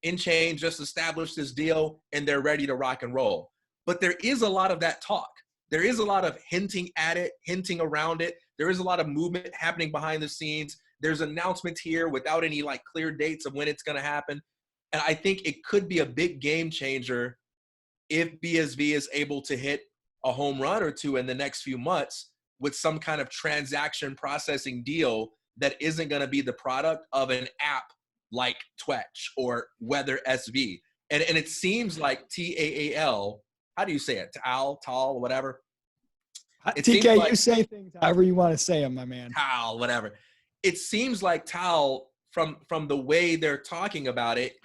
InChain just established this deal and they're ready to rock and roll. But there is a lot of that talk. There is a lot of hinting at it, hinting around it. There is a lot of movement happening behind the scenes. There's announcements here without any clear dates of when it's going to happen. And I think it could be a big game changer if BSV is able to hit a home run or two in the next few months with some kind of transaction processing deal that isn't going to be the product of an app like Twetch or Weather SV. And it seems like TAAL, how do you say it? Tal, whatever. TK, like, you say things however you want to say them, my man. Tal, whatever. It seems like Tal, from the way they're talking about it,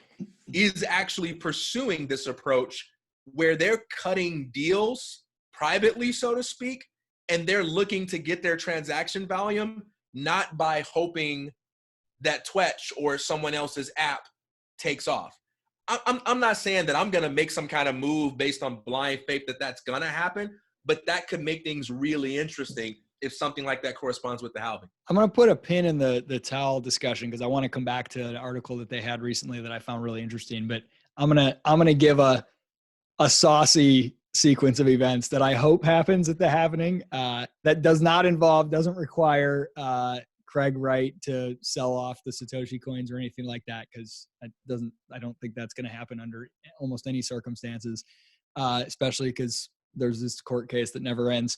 is actually pursuing this approach where they're cutting deals privately, so to speak, and they're looking to get their transaction volume, not by hoping that Twetch or someone else's app takes off. I'm not saying that I'm going to make some kind of move based on blind faith that that's going to happen, but that could make things really interesting if something like that corresponds with the halving. I'm going to put a pin in the TAL discussion because I want to come back to an article that they had recently that I found really interesting, but I'm going to give a saucy sequence of events that I hope happens at the halvening that doesn't require Craig Wright to sell off the Satoshi coins or anything like that, because I don't think that's going to happen under almost any circumstances, especially because there's this court case that never ends.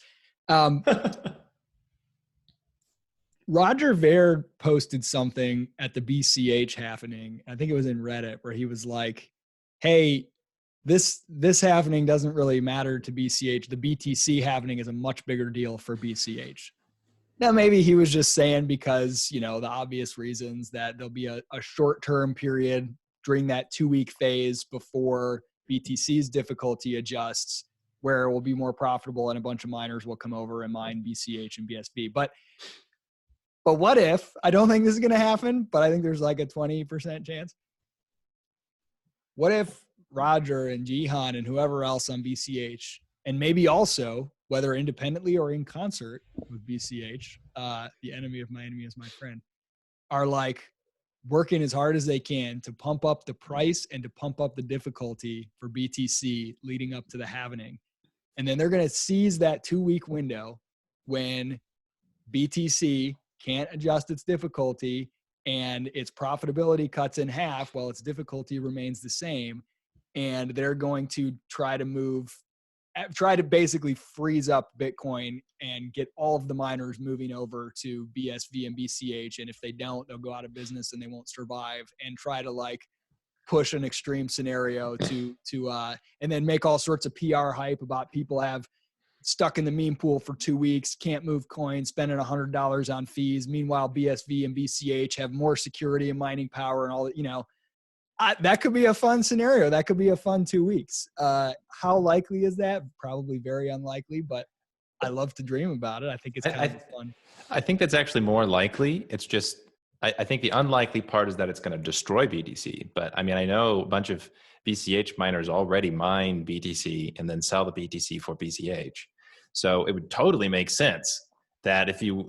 Roger Ver posted something at the BCH halvening. I think it was in Reddit where he was like, hey, this halvening doesn't really matter to BCH. The BTC halvening is a much bigger deal for BCH. Now, maybe he was just saying because, the obvious reasons that there'll be a short-term period during that 2-week phase before BTC's difficulty adjusts where it will be more profitable and a bunch of miners will come over and mine BCH and BSV. But what if, I don't think this is going to happen, but I think there's like a 20% chance. What if Roger and Jihan and whoever else on BCH, and maybe also, whether independently or in concert with BCH, the enemy of my enemy is my friend, are like working as hard as they can to pump up the price and to pump up the difficulty for BTC leading up to the halvening. And then they're going to seize that 2-week window when BTC can't adjust its difficulty and its profitability cuts in half while its difficulty remains the same. And they're going to try to basically freeze up Bitcoin and get all of the miners moving over to BSV and BCH. And if they don't, they'll go out of business and they won't survive, and try to like push an extreme scenario to and then make all sorts of PR hype about people have stuck in the meme pool for 2 weeks, can't move coins, spending $100 on fees. Meanwhile, BSV and BCH have more security and mining power and all that, that could be a fun scenario. That could be a fun 2 weeks. How likely is that? Probably very unlikely, but I love to dream about it. I think it's kind of fun. I think that's actually more likely. It's just, I think the unlikely part is that it's going to destroy BTC. But I mean, I know a bunch of BCH miners already mine BTC and then sell the BTC for BCH. So it would totally make sense that if you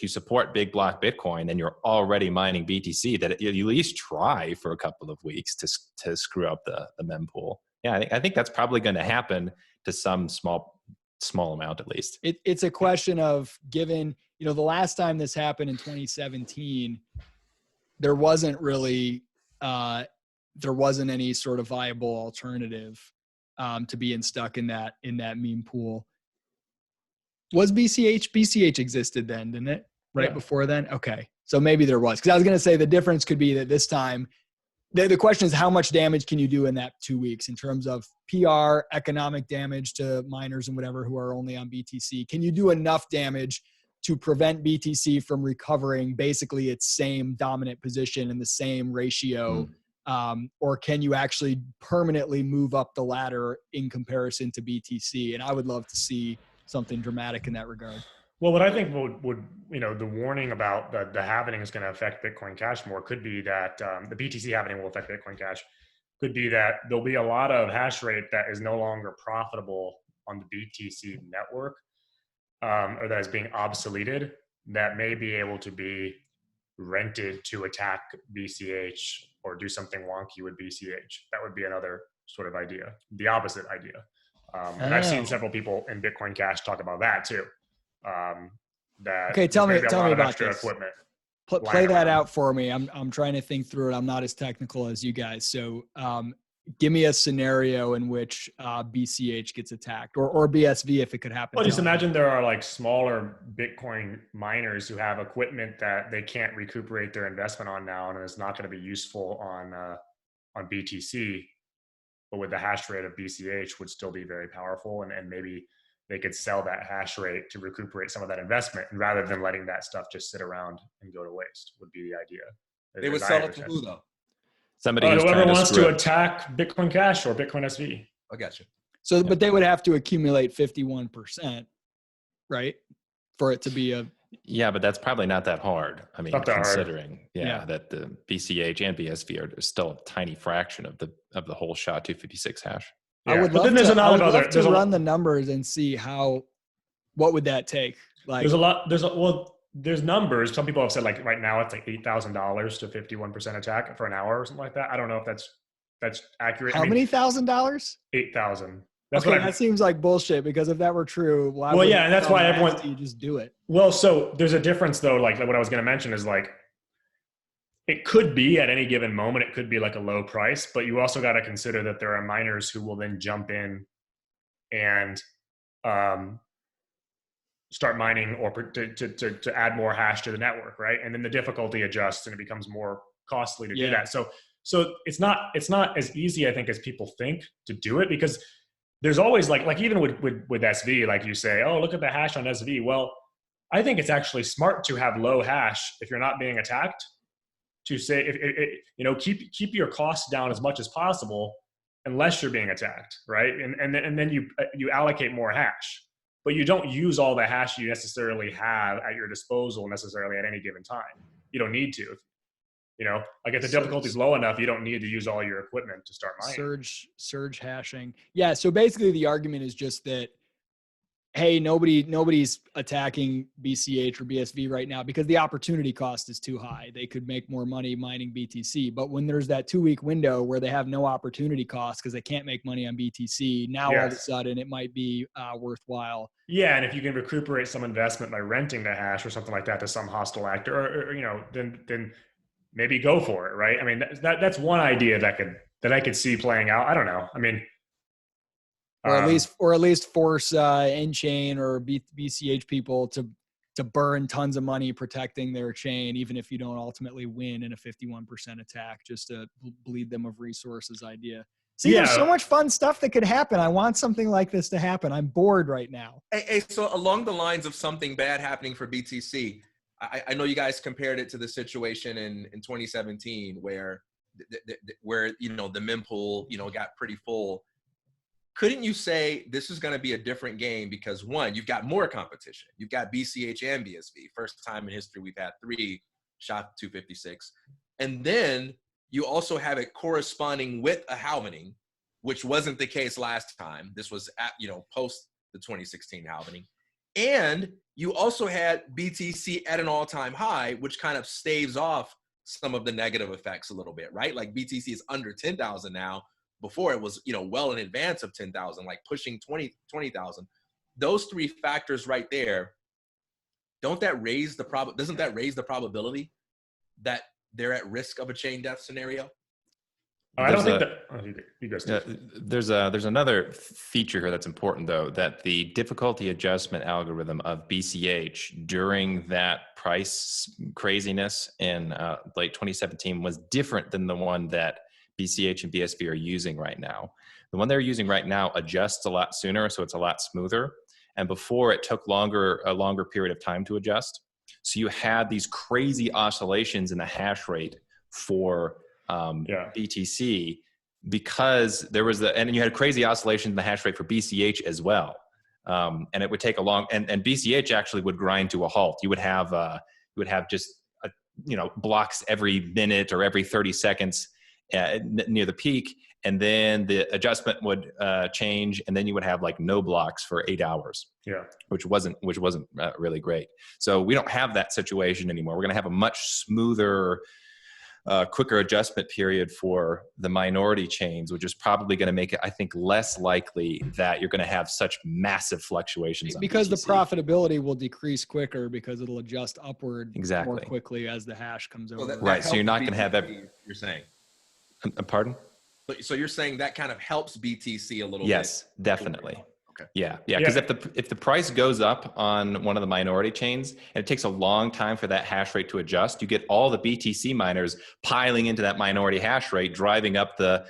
support big block Bitcoin and you're already mining BTC, that you at least try for a couple of weeks to screw up the mempool. Yeah, I think that's probably going to happen to some small amount at least. It's a question of given, the last time this happened in 2017, there wasn't really there wasn't any sort of viable alternative to being stuck in that meme pool. Was BCH existed then, didn't it? Right before then? Okay. So maybe there was. Because I was going to say the difference could be that this time, the question is how much damage can you do in that 2 weeks in terms of PR, economic damage to miners and whatever who are only on BTC? Can you do enough damage to prevent BTC from recovering basically its same dominant position in the same ratio? Or can you actually permanently move up the ladder in comparison to BTC? And I would love to see something dramatic in that regard. Well, what I think would the warning about the halvening is going to affect Bitcoin Cash more could be that the BTC halvening will affect Bitcoin Cash. Could be that there'll be a lot of hash rate that is no longer profitable on the BTC network, or that is being obsoleted, that may be able to be rented to attack BCH or do something wonky with BCH. That would be another sort of idea, the opposite idea. And I've seen several people in Bitcoin Cash talk about that too. Tell me about this. Equipment play that out for me. I'm trying to think through it. I'm not as technical as you guys. So give me a scenario in which BCH gets attacked or BSV if it could happen. Well, just imagine there are like smaller Bitcoin miners who have equipment that they can't recuperate their investment on now, and it's not going to be useful on BTC, but with the hash rate of BCH would still be very powerful, and maybe they could sell that hash rate to recuperate some of that investment, and rather than letting that stuff just sit around and go to waste would be the idea. They would sell it to who though? Somebody who's whoever wants to screw attack Bitcoin Cash or Bitcoin SV. I got you. So, but they would have to accumulate 51%, right, for it to be a. Yeah, but that's probably not that hard. I mean, considering Yeah. that the BCH and BSV are still a tiny fraction of the whole SHA-256 hash. Yeah. I would love to run the numbers and see what would that take? Like, there's numbers. Some people have said like right now it's like $8,000 to 51% attack for an hour or something like that. I don't know if that's accurate. How many $1,000? 8,000. That seems like bullshit, because if that were true, why would and that's why everyone you just do it. Well, so there's a difference though. Like what I was going to mention is like, it could be at any given moment, it could be like a low price, but you also got to consider that there are miners who will then jump in and start mining or to add more hash to the network, right? And then the difficulty adjusts and it becomes more costly to do that. So it's not as easy, I think, as people think to do it, because there's always like even with SV, like you say, oh, look at the hash on SV. Well, I think it's actually smart to have low hash if you're not being attacked, to say, keep your costs down as much as possible unless you're being attacked, right? And then you allocate more hash, but you don't use all the hash you necessarily have at your disposal necessarily at any given time. You don't need to. Like if the difficulty is low enough, you don't need to use all your equipment to start mining. Surge hashing. Yeah. So basically the argument is just that, hey, nobody's attacking BCH or BSV right now because the opportunity cost is too high. They could make more money mining BTC. But when there's that 2-week window where they have no opportunity cost because they can't make money on BTC, now all of a sudden it might be worthwhile. Yeah, and if you can recuperate some investment by renting the hash or something like that to some hostile actor, or then maybe go for it, right? I mean, that's one idea that I could see playing out. I don't know. I mean, or at least force in-chain or BCH people to burn tons of money protecting their chain, even if you don't ultimately win in a 51% attack, just to bleed them of resources idea. See, there's so much fun stuff that could happen. I want something like this to happen. I'm bored right now. Hey, so along the lines of something bad happening for BTC, I know you guys compared it to the situation in 2017 where the mempool got pretty full. Couldn't you say this is going to be a different game because, one, you've got more competition. You've got BCH and BSV. First time in history we've had 3 SHA-256. And then you also have it corresponding with a halvening, which wasn't the case last time. This was at, post the 2016 halvening. And you also had BTC at an all-time high, which kind of staves off some of the negative effects a little bit, right? Like BTC is under 10,000 now. Before it was, well in advance of 10,000, like pushing 20,000. Those 3 factors right there, doesn't that raise the probability that they're at risk of a chain death scenario? I don't think that. You guys. There's another feature here that's important, though, that the difficulty adjustment algorithm of BCH during that price craziness in late 2017 was different than the one that BCH and BSV are using right now. The one they're using right now adjusts a lot sooner, so it's a lot smoother. And before, it took a longer period of time to adjust. So you had these crazy oscillations in the hash rate for BTC because there was and you had crazy oscillations in the hash rate for BCH as well. And it would take and BCH actually would grind to a halt. You would have just blocks every minute or every 30 seconds near the peak, and then the adjustment would change, and then you would have like no blocks for 8 hours. Yeah, which wasn't really great. So we don't have that situation anymore. We're going to have a much smoother, quicker adjustment period for the minority chains, which is probably going to make it, I think, less likely that you're going to have such massive fluctuations. Because the profitability will decrease quicker because it'll adjust upward exactly more quickly as the hash comes over. That right. So you're not going to have you're saying. Pardon? So you're saying that kind of helps BTC a little bit? Yes, definitely. Okay. Yeah. Because if the price goes up on one of the minority chains and it takes a long time for that hash rate to adjust, you get all the BTC miners piling into that minority hash rate, driving up the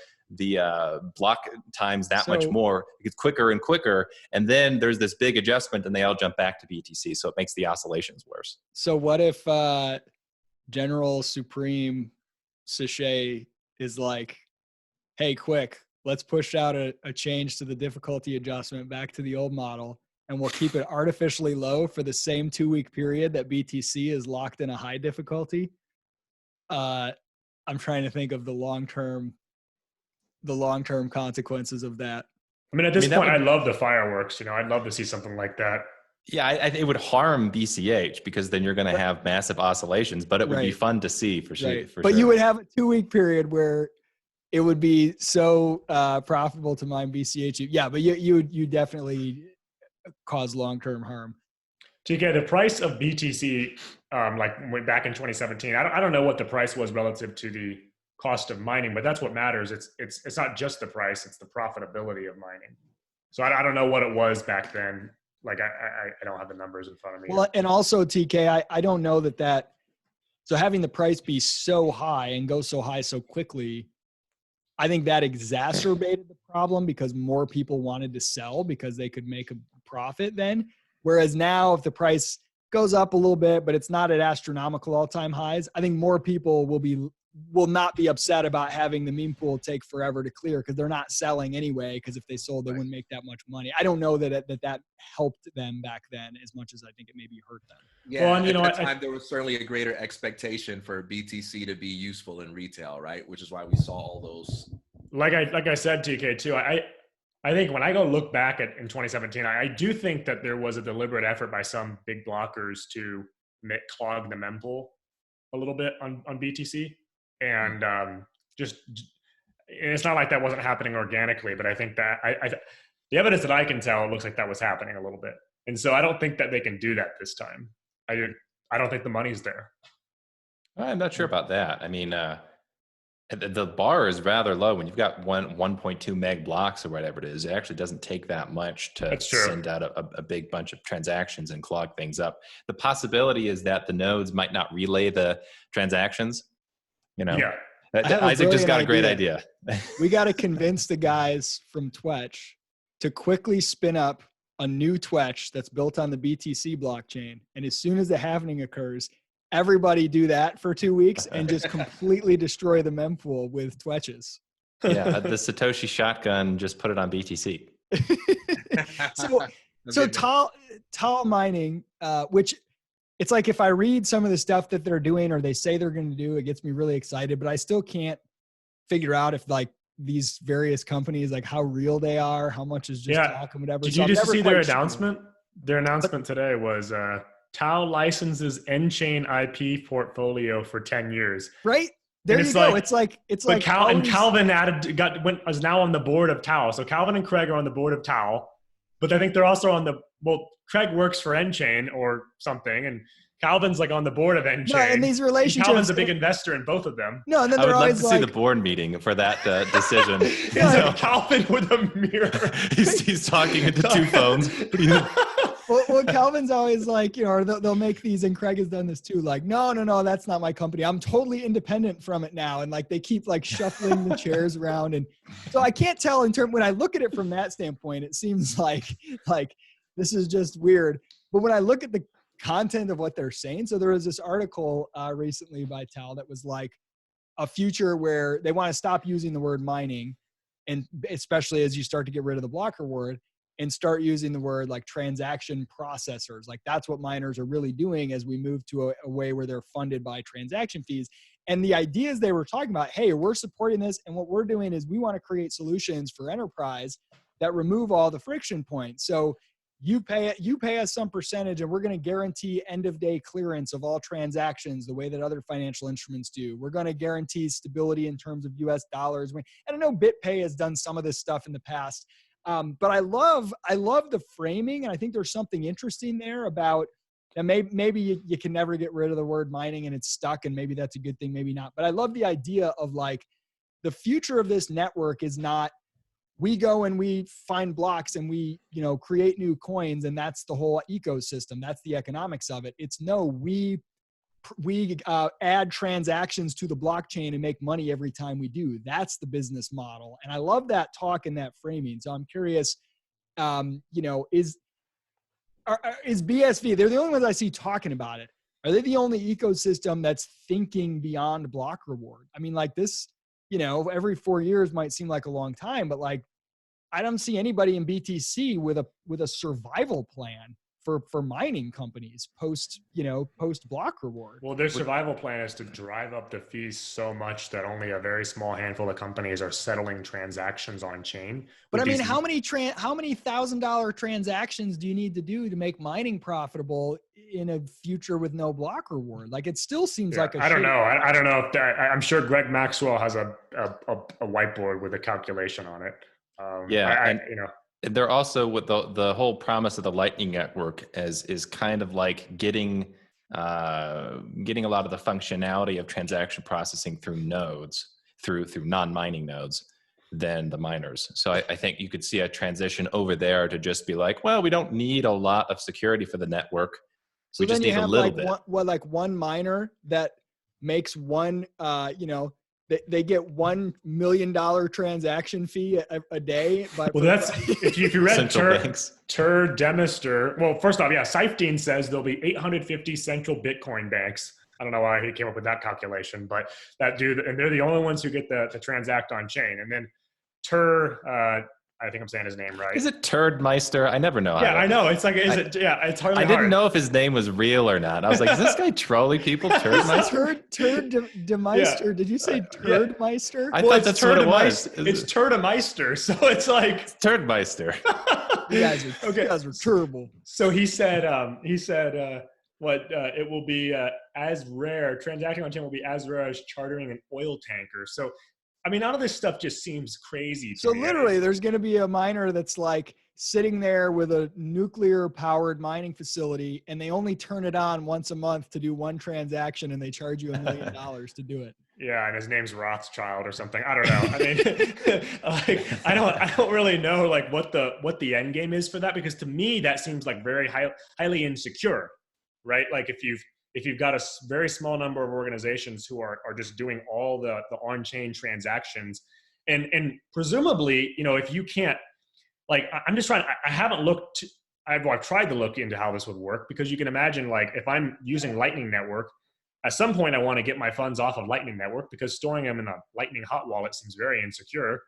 block times that much more. It gets quicker and quicker, and then there's this big adjustment, and they all jump back to BTC. So it makes the oscillations worse. So what if General Supreme Sachet is like, hey, quick, let's push out a change to the difficulty adjustment back to the old model, and we'll keep it artificially low for the same 2-week period that BTC is locked in a high difficulty. I'm trying to think of the long-term consequences of that. I mean, at this point, I love the fireworks. You know, I'd love to see something like that. Yeah, it would harm BCH because then you're going to have massive oscillations, but it would be fun to see for sure. But you would have a 2-week period where it would be so profitable to mine BCH. Yeah, but you definitely cause long-term harm. TK, the price of BTC, like went back in 2017. I don't know what the price was relative to the cost of mining, but that's what matters. It's not just the price; it's the profitability of mining. So I don't know what it was back then. Like I don't have the numbers in front of me. Well, and also TK, I don't know that. So having the price be so high and go so high so quickly, I think that exacerbated the problem because more people wanted to sell because they could make a profit then. Whereas now, if the price goes up a little bit, but it's not at astronomical all-time highs, I think more people will not be upset about having the meme pool take forever to clear because they're not selling anyway, because if they sold, they wouldn't make that much money. I don't know that helped them back then as much as I think it maybe hurt them. Yeah, well, and at that time, there was certainly a greater expectation for BTC to be useful in retail, right? Which is why we saw all those. Like I said, TK, too, I think when I go look back in 2017, I do think that there was a deliberate effort by some big blockers to clog the mempool a little bit on BTC. And it's not like that wasn't happening organically, but I think that the evidence that I can tell, it looks like that was happening a little bit. And so I don't think that they can do that this time. I don't think the money's there. I'm not sure about that. I mean, the bar is rather low when you've got 1.2 meg blocks or whatever it is. It actually doesn't take that much to send out a big bunch of transactions and clog things up. The possibility is that the nodes might not relay the transactions. You know, Isaac just got a great idea. We got to convince the guys from Twetch to quickly spin up a new Twetch that's built on the BTC blockchain. And as soon as the halvening occurs, everybody do that for 2 weeks and just completely destroy the mempool with Twetches. Yeah, the Satoshi shotgun, just put it on BTC. So tall mining, which it's like if I read some of the stuff that they're doing or they say they're going to do, it gets me really excited, but I still can't figure out if like these various companies, like how real they are, how much is just talk and whatever. Did you just see their announcement? Their announcement today was Tau licenses N-chain IP portfolio for 10 years. Right? There you go. It's like and Calvin is now on the board of Tau. So Calvin and Craig are on the board of Tau, but I think they're also on Craig works for N-chain or something, and Calvin's like on the board of N-chain. No, and these relationships. And Calvin's a big investor in both of them. No, and then I would love to see the board meeting for that decision. So Calvin with a mirror. he's talking into two phones. Well, Calvin's always like, or they'll make these, and Craig has done this too. Like, no, that's not my company. I'm totally independent from it now. And like, they keep like shuffling the chairs around. And so I can't tell when I look at it from that standpoint, it seems like this is just weird. But when I look at the content of what they're saying, so there was this article recently by Tal that was like a future where they want to stop using the word mining, and especially as you start to get rid of the blocker word, and start using the word like transaction processors. Like that's what miners are really doing as we move to a way where they're funded by transaction fees. And the ideas they were talking about, hey, we're supporting this. And what we're doing is we want to create solutions for enterprise that remove all the friction points. So you pay us some percentage, and we're going to guarantee end of day clearance of all transactions the way that other financial instruments do. We're going to guarantee stability in terms of US dollars. And I know BitPay has done some of this stuff in the past. But I love the framing, and I think there's something interesting there about, and maybe you can never get rid of the word mining and it's stuck, and maybe that's a good thing, maybe not. But I love the idea of like, the future of this network is not, we go and we find blocks and we, create new coins, and that's the whole ecosystem. That's the economics of it. It's no, we add transactions to the blockchain and make money every time we do. That's the business model. And I love that talk and that framing. So I'm curious, is BSV, they're the only ones I see talking about it. Are they the only ecosystem that's thinking beyond block reward? I mean, like this, every 4 years might seem like a long time, but like, I don't see anybody in BTC with a survival plan for mining companies post block reward. Well, their survival plan is to drive up the fees so much that only a very small handful of companies are settling transactions on chain. But I mean, how many $1,000 transactions do you need to do to make mining profitable in a future with no block reward? Like, it still seems like I don't know. I don't know if I'm sure Greg Maxwell has a whiteboard with a calculation on it. And they're also, with the whole promise of the Lightning Network is kind of like getting a lot of the functionality of transaction processing through nodes, through non-mining nodes, than the miners. So I think you could see a transition over there to just be like, well, we don't need a lot of security for the network. So we just need a little bit. One miner that makes one, they get $1 million transaction fee a day. Well, that's if you read Tur Demister. Well, first off, Seifstein says there'll be 850 central Bitcoin banks. I don't know why he came up with that calculation, but that dude, and they're the only ones who get to transact on chain. And then Tur, I think I'm saying his name right. Is it Turdmeister? I never know. Yeah, I know. It's like, it's hardly I didn't know if his name was real or not. I was like, is this guy trolling people? Turdmeister? Turdmeister. Yeah. Did you say Turdmeister? I thought that's what it was. It's Turdmeister. So it's like. It's Turdmeister. You guys are terrible. So he said, it will be as rare, transacting on chain will be as rare as chartering an oil tanker. So, I mean, all of this stuff just seems crazy to me. Literally, there's going to be a miner that's like sitting there with a nuclear powered mining facility, and they only turn it on once a month to do one transaction, and they charge you $1 million to do it. Yeah, and his name's Rothschild or something. I don't know. I mean, I don't really know like what the end game is for that, because to me that seems like very highly insecure, right? Like if you've got a very small number of organizations who are just doing all the on-chain transactions, and presumably, if you can't, like, I'm just trying, I haven't looked, I've tried to look into how this would work, because you can imagine, like, if I'm using Lightning Network, at some point I want to get my funds off of Lightning Network, because storing them in a Lightning hot wallet seems very insecure,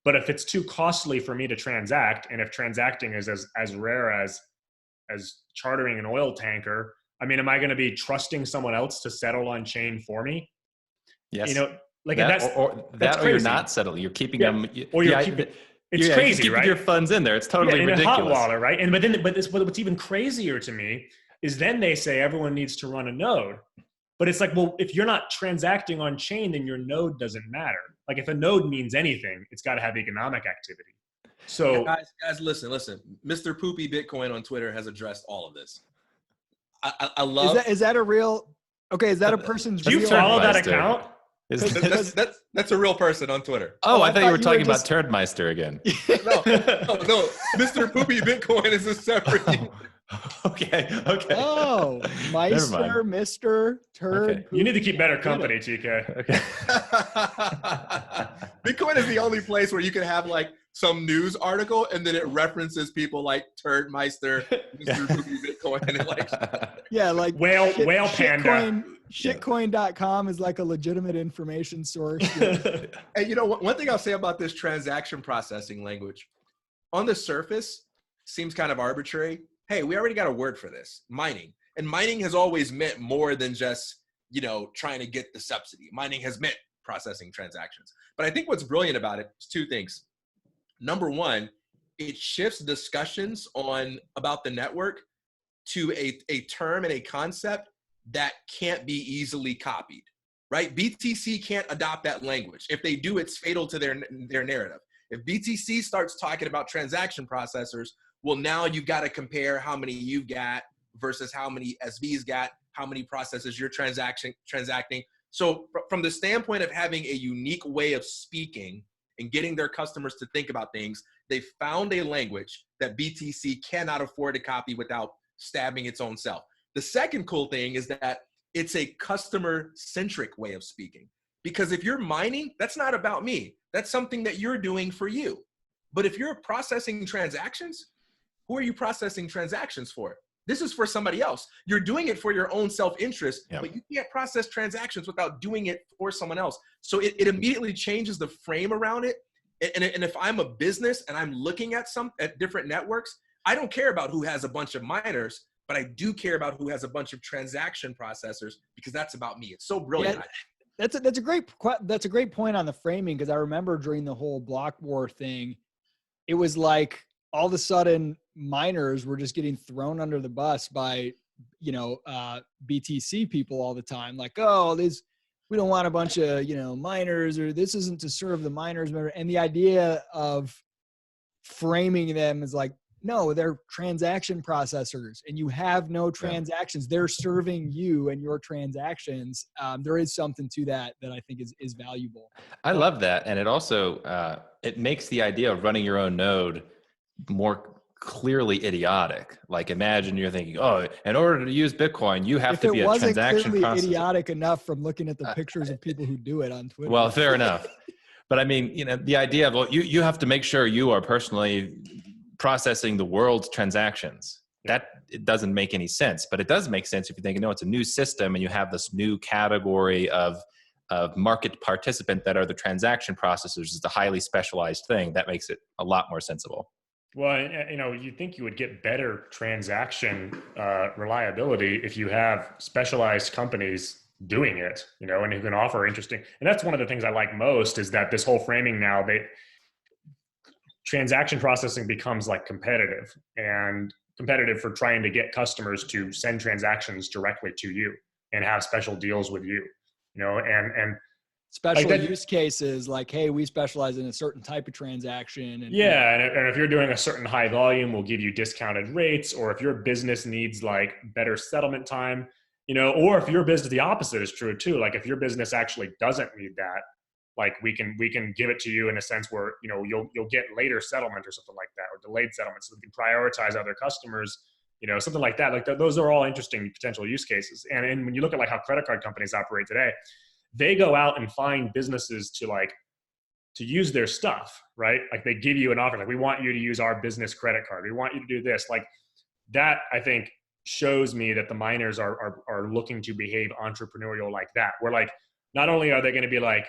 but if it's too costly for me to transact, and if transacting is as rare as chartering an oil tanker, I mean, am I going to be trusting someone else to settle on chain for me? Yes. Like that's crazy. Or you're not settling. You're keeping them. Or you're keeping. It's crazy, keeping right? your funds in there. It's totally in ridiculous. A hot wallet, right? And what's even crazier to me is then they say everyone needs to run a node, but it's like, well, if you're not transacting on chain, then your node doesn't matter. Like if a node means anything, it's got to have economic activity. So guys, listen. Mr. Poopy Bitcoin on Twitter has addressed all of this. I love. Is that a real? Okay, is that a person's? Do you follow that account? That's a real person on Twitter. Oh, I thought you were talking about Turdmeister again. No. Mr. Poopy Bitcoin is a separate. Okay. Oh, Meister, Mr. Turd. Okay. You need to keep better company, TK. Okay. Bitcoin is the only place where you can have like some news article and then it references people like Turdmeister, Mr. Poopy Bitcoin, and like whale panda. Shitcoin.com is like a legitimate information source. And one thing I'll say about this transaction processing language, on the surface, seems kind of arbitrary. Hey, we already got a word for this, mining. And mining has always meant more than just, trying to get the subsidy. Mining has meant processing transactions. But I think what's brilliant about it is two things. Number one, it shifts discussions about the network to a term and a concept that can't be easily copied, right? BTC can't adopt that language. If they do, it's fatal to their narrative. If BTC starts talking about transaction processors, well, now you've got to compare how many you've got versus how many SVs got, how many processes you're transacting. So from the standpoint of having a unique way of speaking and getting their customers to think about things, they found a language that BTC cannot afford to copy without stabbing its own self. The second cool thing is that it's a customer-centric way of speaking. Because if you're mining, that's not about me. That's something that you're doing for you. But if you're processing transactions, who are you processing transactions for? This is for somebody else. You're doing it for your own self-interest, but you can't process transactions without doing it for someone else. So it immediately changes the frame around it. And if I'm a business and I'm looking at different networks, I don't care about who has a bunch of miners, but I do care about who has a bunch of transaction processors, because that's about me. It's so brilliant. Yeah, that's a great point on the framing, because I remember during the whole block war thing, it was like all of a sudden miners were just getting thrown under the bus by, BTC people all the time. Like, oh, we don't want a bunch of, miners, or this isn't to serve the miners. And the idea of framing them is like, no, they're transaction processors, and you have no transactions. They're serving you and your transactions. There is something to that I think is valuable. I love that. And it also, it makes the idea of running your own node more clearly idiotic. Like, imagine you're thinking, oh, in order to use Bitcoin, you have to be a transaction processor. If it wasn't clearly idiotic enough from looking at the pictures of people who do it on Twitter. Well, fair enough. But I mean, the idea of, well, you have to make sure you are personally processing the world's transactions. That it doesn't make any sense, but it does make sense if you think, it's a new system and you have this new category of market participant that are the transaction processors. Is a highly specialized thing that makes it a lot more sensible. Well, you think you would get better transaction reliability if you have specialized companies doing it, and who can offer interesting. And that's one of the things I like most, is that this whole framing now, transaction processing becomes like competitive for trying to get customers to send transactions directly to you and have special deals with you, and special use cases like, hey, we specialize in a certain type of transaction. And if you're doing a certain high volume, we'll give you discounted rates. Or if your business needs like better settlement time, or if your business, the opposite is true too. Like if your business actually doesn't need that, like we can give it to you in a sense where, you'll get later settlement or something like that, or delayed settlement, so we can prioritize other customers, something like that. Like those are all interesting potential use cases. And when you look at like how credit card companies operate today, they go out and find businesses to use their stuff, right? Like they give you an offer, like, we want you to use our business credit card. We want you to do this. Like that, I think, shows me that the miners are looking to behave entrepreneurial like that. Where like, not only are they going to be like,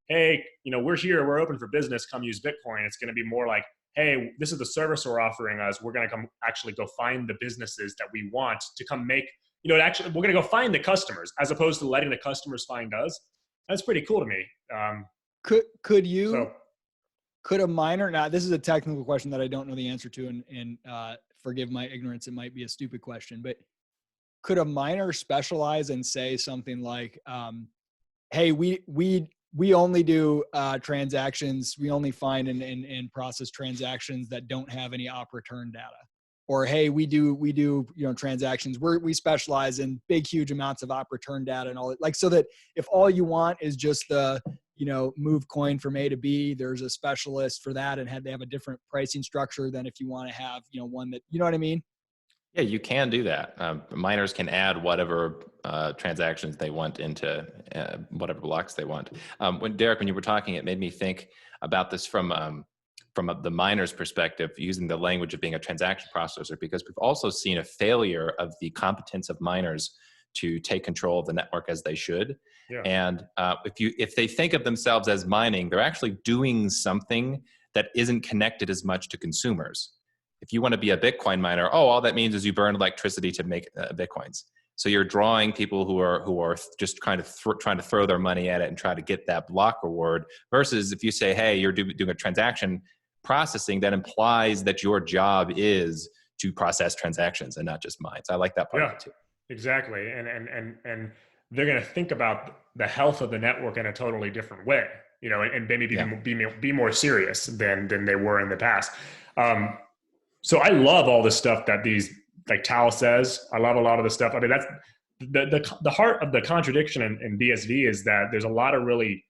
hey, we're here, we're open for business, come use Bitcoin. It's going to be more like, hey, this is the service we're offering us. We're going to come actually go find the businesses that we want to come make, actually, we're going to go find the customers, as opposed to letting the customers find us. That's pretty cool to me. Could a miner, now this is a technical question that I don't know the answer to, and forgive my ignorance, it might be a stupid question, but could a miner specialize and say something like, hey, we only do transactions. We only find and process transactions that don't have any op return data. Or, hey, we do transactions. We specialize in big, huge amounts of op return data and all that. Like, so that if all you want is just the, move coin from A to B, there's a specialist for that, and they have a different pricing structure than if you want to have, one that, you know what I mean? Yeah, you can do that. Miners can add whatever transactions they want into whatever blocks they want. Derek, when you were talking, it made me think about this from the miner's perspective, using the language of being a transaction processor, because we've also seen a failure of the miners to take control of the network as they should. Yeah. And if they think of themselves as mining, they're actually doing something that isn't connected as much to consumers. If you want to be a Bitcoin miner, all that means is you burn electricity to make Bitcoins. So you're drawing people who are just trying to throw their money at it and try to get that block reward. Versus if you say, hey, you're doing a transaction processing, that implies that your job is to process transactions and not just mine. So I like that part of it too. Exactly, and they're going to think about the health of the network in a totally different way, and maybe be more serious than they were in the past. So I love all the stuff that these, like Tal says. I love a lot of the stuff. I mean, the heart of the contradiction in BSV is that there's a lot of really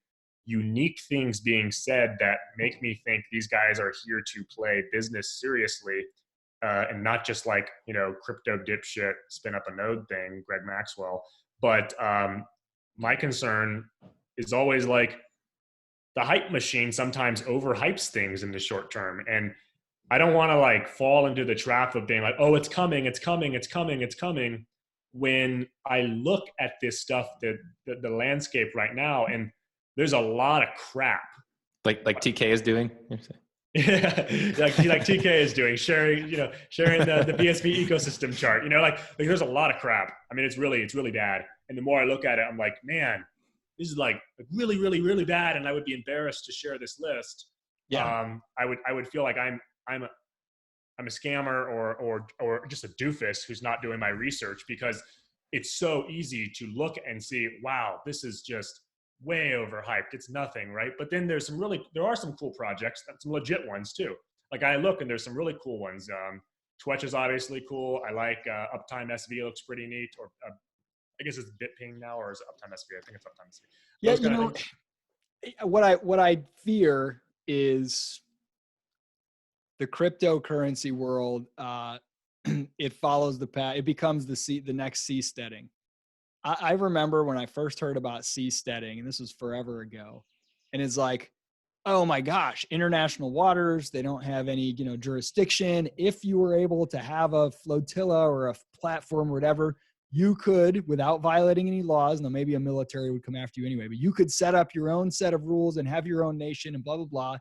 unique things being said that make me think these guys are here to play business seriously, and not just like, crypto dipshit spin up a node thing, Greg Maxwell. But my concern is always like the hype machine sometimes overhypes things in the short term. And I don't want to like fall into the trap of being like, oh, it's coming, it's coming, it's coming, it's coming. When I look at this stuff, the landscape right now, and there's a lot of crap. Like TK is doing? Yeah, like TK is doing, sharing the BSV ecosystem chart. Like there's a lot of crap. I mean, it's really bad. And the more I look at it, I'm like, man, this is like really, really, really bad. And I would be embarrassed to share this list. Yeah. I would feel like I'm a scammer or just a doofus who's not doing my research, because it's so easy to look and see, wow, this is just way overhyped. It's nothing, right? But then there are some cool projects, some legit ones too. Like I look and there's some really cool ones. Twetch is obviously cool. I like Uptime SV, looks pretty neat. Or I guess it's BitPing now, or is it Uptime SV? I think it's Uptime SV. Yeah, what I fear is the cryptocurrency world. It follows the path. It becomes the next seasteading. I remember when I first heard about seasteading, and this was forever ago, and it's like, oh my gosh, international waters, they don't have any, jurisdiction. If you were able to have a flotilla or a platform or whatever, you could, without violating any laws, now maybe a military would come after you anyway, but you could set up your own set of rules and have your own nation and blah, blah, blah.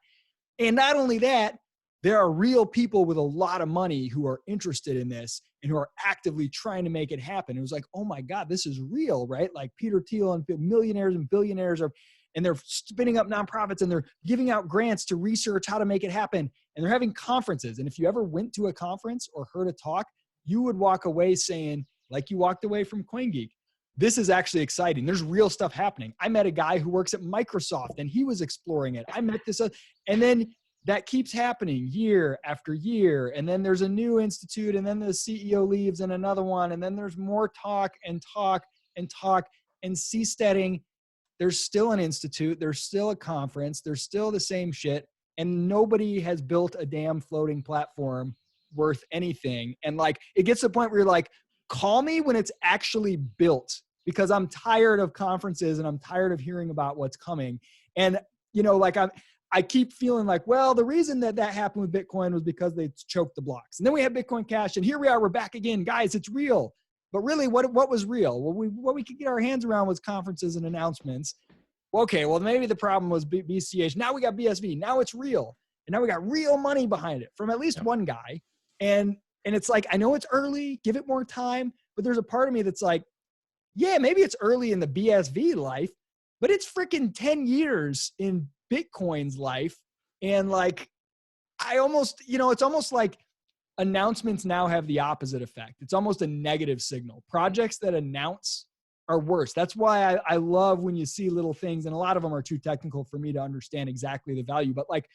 And not only that, there are real people with a lot of money who are interested in this and who are actively trying to make it happen. It was like, oh my God, this is real, right? Like Peter Thiel and millionaires and billionaires and they're spinning up nonprofits and they're giving out grants to research how to make it happen. And they're having conferences. And if you ever went to a conference or heard a talk, you would walk away saying, like you walked away from CoinGeek, this is actually exciting. There's real stuff happening. I met a guy who works at Microsoft and he was exploring it. I met this, and then that keeps happening year after year. And then there's a new institute and then the CEO leaves and another one. And then there's more talk and talk and talk and seasteading. There's still an institute. There's still a conference. There's still the same shit. And nobody has built a damn floating platform worth anything. And like, it gets to the point where you're like, call me when it's actually built, because I'm tired of conferences and I'm tired of hearing about what's coming. And, I keep feeling like, well, the reason that happened with Bitcoin was because they choked the blocks. And then we had Bitcoin Cash, and here we are, we're back again. Guys, it's real. But really, what was real? Well, what we could get our hands around was conferences and announcements. Okay, well, maybe the problem was BCH. Now we got BSV. Now it's real. And now we got real money behind it from at least one guy. And it's like, I know it's early, give it more time. But there's a part of me that's like, yeah, maybe it's early in the BSV life, but it's freaking 10 years in Bitcoin's life. And like, I almost, it's almost like announcements now have the opposite effect. It's almost a negative signal. Projects that announce are worse. That's why I love when you see little things, and a lot of them are too technical for me to understand exactly the value, but like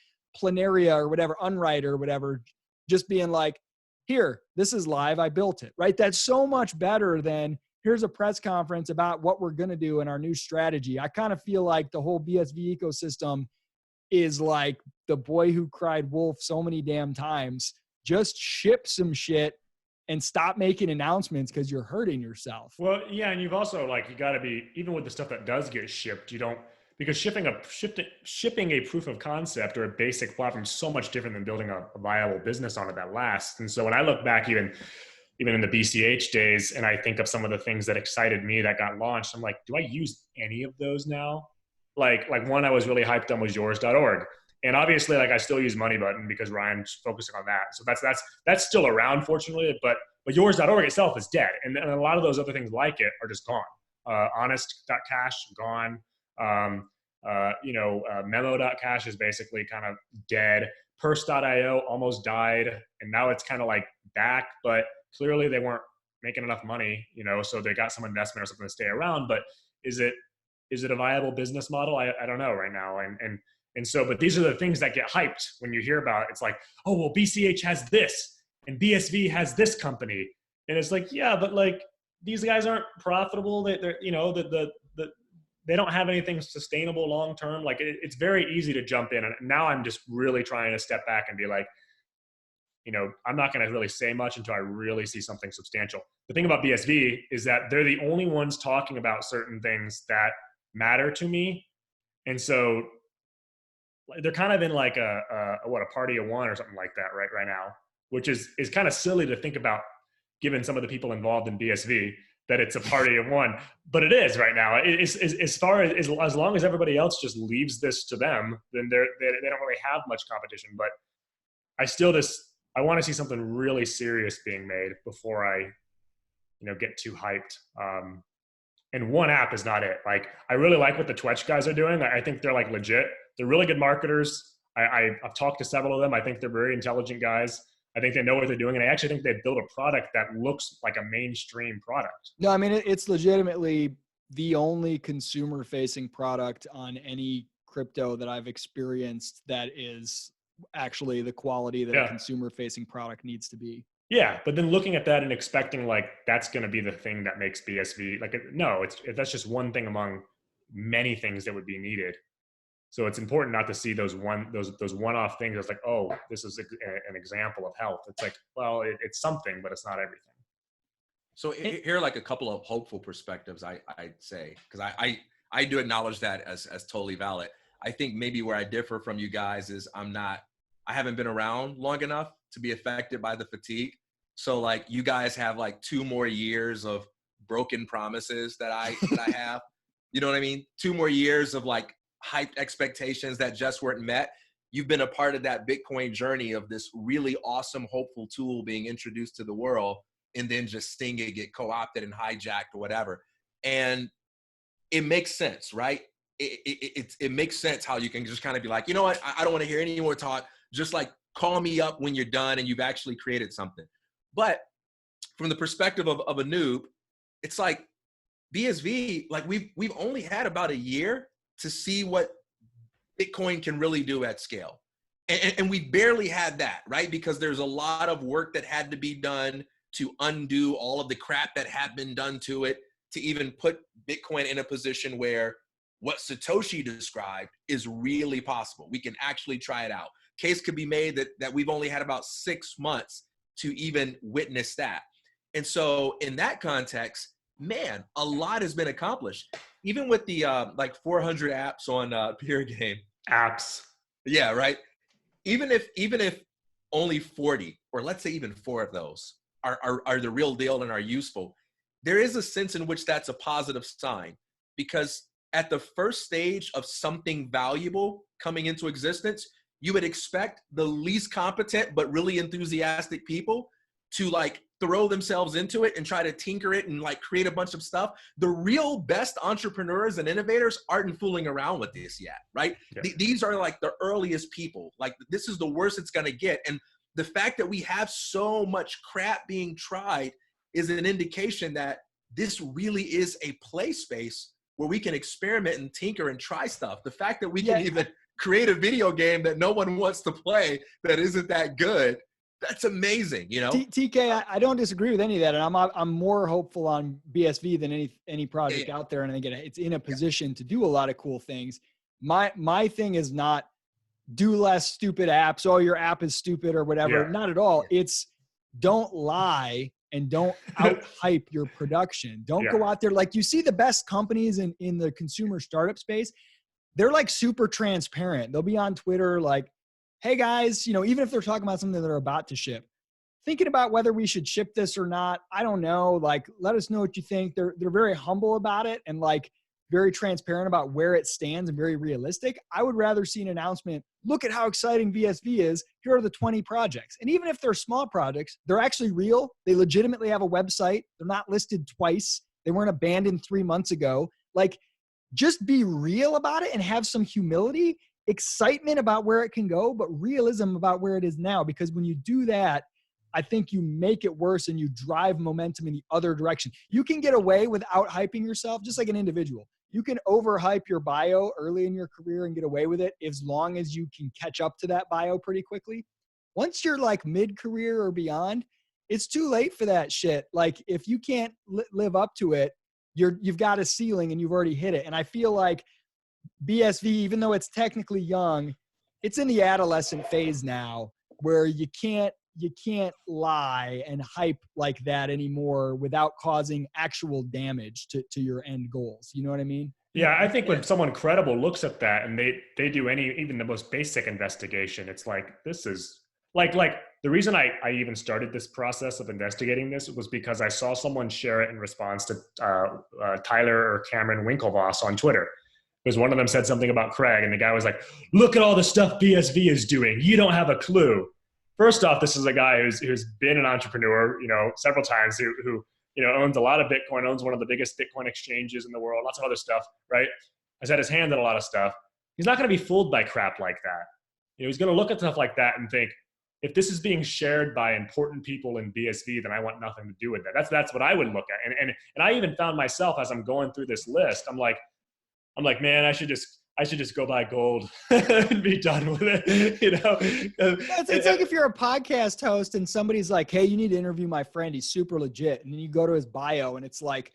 Planaria or whatever, Unwrite or whatever, just being like, here, this is live, I built it, right? That's so much better than here's a press conference about what we're going to do in our new strategy. I kind of feel like the whole BSV ecosystem is like the boy who cried wolf so many damn times. Just ship some shit and stop making announcements because you're hurting yourself. Well, yeah. And you've also you got to be, even with the stuff that does get shipped, because shipping a proof of concept or a basic platform is so much different than building a viable business on it that lasts. And so when I look back even in the BCH days, and I think of some of the things that excited me that got launched, I'm like, do I use any of those now? Like one I was really hyped on was yours.org. And obviously, I still use Money Button because Ryan's focusing on that. So that's still around, fortunately. But yours.org itself is dead. And a lot of those other things like it are just gone. Honest.cash, gone. Memo.cash is basically kind of dead. Purse.io almost died. And now it's kind of back, but clearly they weren't making enough money, so they got some investment or something to stay around. But is it a viable business model? I don't know right now. And so, but these are the things that get hyped when you hear about it. It's like, oh, well, BCH has this and BSV has this company. And it's like, yeah, but these guys aren't profitable. They're you know, they don't have anything sustainable long term. Like it's very easy to jump in. And now I'm just really trying to step back and be like, you know, I'm not going to really say much until I really see something substantial. The thing about BSV is that they're the only ones talking about certain things that matter to me. And so they're kind of in like a party of one or something like that right now, which is kind of silly to think about given some of the people involved in BSV, that it's a party of one, but it is right now. It's as far as long as everybody else just leaves this to them, then they don't really have much competition. But I want to see something really serious being made before I, you know, get too hyped. And one app is not it. Like, I really like what the Twitch guys are doing. I think they're like legit. They're really good marketers. I've talked to several of them. I think they're very intelligent guys. I think they know what they're doing. And I actually think they built a product that looks like a mainstream product. No, I mean, it's legitimately the only consumer facing product on any crypto that I've experienced that is actually the quality that a consumer facing product needs to be. Yeah. But then looking at that and expecting like, that's going to be the thing that makes BSV like, no, that's just one thing among many things that would be needed. So it's important not to see those one-off things. It's like, oh, this is an example of health. It's like, well, it's something, but it's not everything. So here are like a couple of hopeful perspectives, I'd say, because I do acknowledge that as totally valid. I think maybe where I differ from you guys is I haven't been around long enough to be affected by the fatigue. So like you guys have like 2 more years of broken promises that I have. You know what I mean? 2 more years of like hyped expectations that just weren't met. You've been a part of that Bitcoin journey of this really awesome, hopeful tool being introduced to the world, and then just seeing it get co-opted and hijacked or whatever. And it makes sense, right? It makes sense how you can just kind of be like, you know what? I don't want to hear any more talk. Just like call me up when you're done and you've actually created something. But from the perspective of a noob, it's like BSV, like we've only had about a year to see what Bitcoin can really do at scale. And we barely had that, right? Because there's a lot of work that had to be done to undo all of the crap that had been done to it, to even put Bitcoin in a position where what Satoshi described is really possible. We can actually try it out. Case could be made that we've only had about 6 months to even witness that. And so in that context, man, a lot has been accomplished. Even with the like 400 apps on Peer Game. Apps. Yeah, right. Even if only 40, or let's say even 4 of those are the real deal and are useful, there is a sense in which that's a positive sign, because at the first stage of something valuable coming into existence, you would expect the least competent but really enthusiastic people to like throw themselves into it and try to tinker it and like create a bunch of stuff. The real best entrepreneurs and innovators aren't fooling around with this yet, right? Yeah. These are like the earliest people. Like this is the worst it's gonna get. And the fact that we have so much crap being tried is an indication that this really is a play space where we can experiment and tinker and try stuff. The fact that we can even create a video game that no one wants to play that isn't that good, that's amazing, you know? TK, I don't disagree with any of that. And I'm more hopeful on BSV than any project out there. And I think it's in a position to do a lot of cool things. My thing is not do less stupid apps. Oh, your app is stupid or whatever. Not at all. It's don't lie and don't out-hype your production. Don't go out there. Like you see the best companies in the consumer startup space, they're like super transparent. They'll be on Twitter like, hey guys, you know, even if they're talking about something they're about to ship, thinking about whether we should ship this or not, I don't know. Like, let us know what you think. They're very humble about it and like very transparent about where it stands and very realistic. I would rather see an announcement. Look at how exciting BSV is. Here are the 20 projects. And even if they're small projects, they're actually real. They legitimately have a website. They're not listed twice. They weren't abandoned 3 months ago. Like, just be real about it and have some humility, excitement about where it can go, but realism about where it is now. Because when you do that, I think you make it worse and you drive momentum in the other direction. You can get away without hyping yourself, just like an individual. You can overhype your bio early in your career and get away with it as long as you can catch up to that bio pretty quickly. Once you're like mid-career or beyond, it's too late for that shit. Like if you can't live up to it, you've got a ceiling and you've already hit it. And I feel like BSV, even though it's technically young, it's in the adolescent phase now where you can't lie and hype like that anymore without causing actual damage to your end goals. You know what I mean? Yeah, I think when someone credible looks at that and they do even the most basic investigation, it's like, this is like the reason I even started this process of investigating this was because I saw someone share it in response to Tyler or Cameron Winklevoss on Twitter. Because one of them said something about Craig, and the guy was like, look at all the stuff BSV is doing. You don't have a clue. First off, this is a guy who's been an entrepreneur, several times, who owns a lot of Bitcoin, owns one of the biggest Bitcoin exchanges in the world, lots of other stuff, right? Has had his hand in a lot of stuff. He's not going to be fooled by crap like that. He's going to look at stuff like that and think, if this is being shared by important people in BSV, then I want nothing to do with that. That's what I would look at. And I even found myself as I'm going through this list, I'm like, man, I should just go buy gold and be done with it. It's like if you're a podcast host and somebody's like, hey, you need to interview my friend. He's super legit. And then you go to his bio and it's like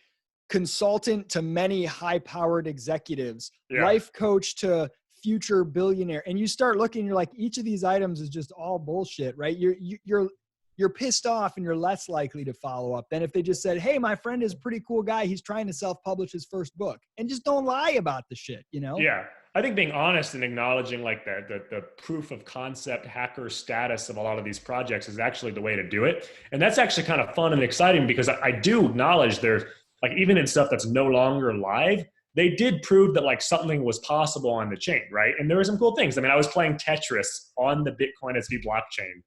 consultant to many high-powered executives, life coach to future billionaire. And you start looking, you're like, each of these items is just all bullshit, right? You're pissed off and you're less likely to follow up than if they just said, hey, my friend is a pretty cool guy. He's trying to self-publish his first book, and just don't lie about the shit, Yeah. I think being honest and acknowledging like the proof of concept hacker status of a lot of these projects is actually the way to do it. And that's actually kind of fun and exciting because I do acknowledge there's like, even in stuff that's no longer live, they did prove that like something was possible on the chain, right? And there were some cool things. I mean, I was playing Tetris on the Bitcoin SV blockchain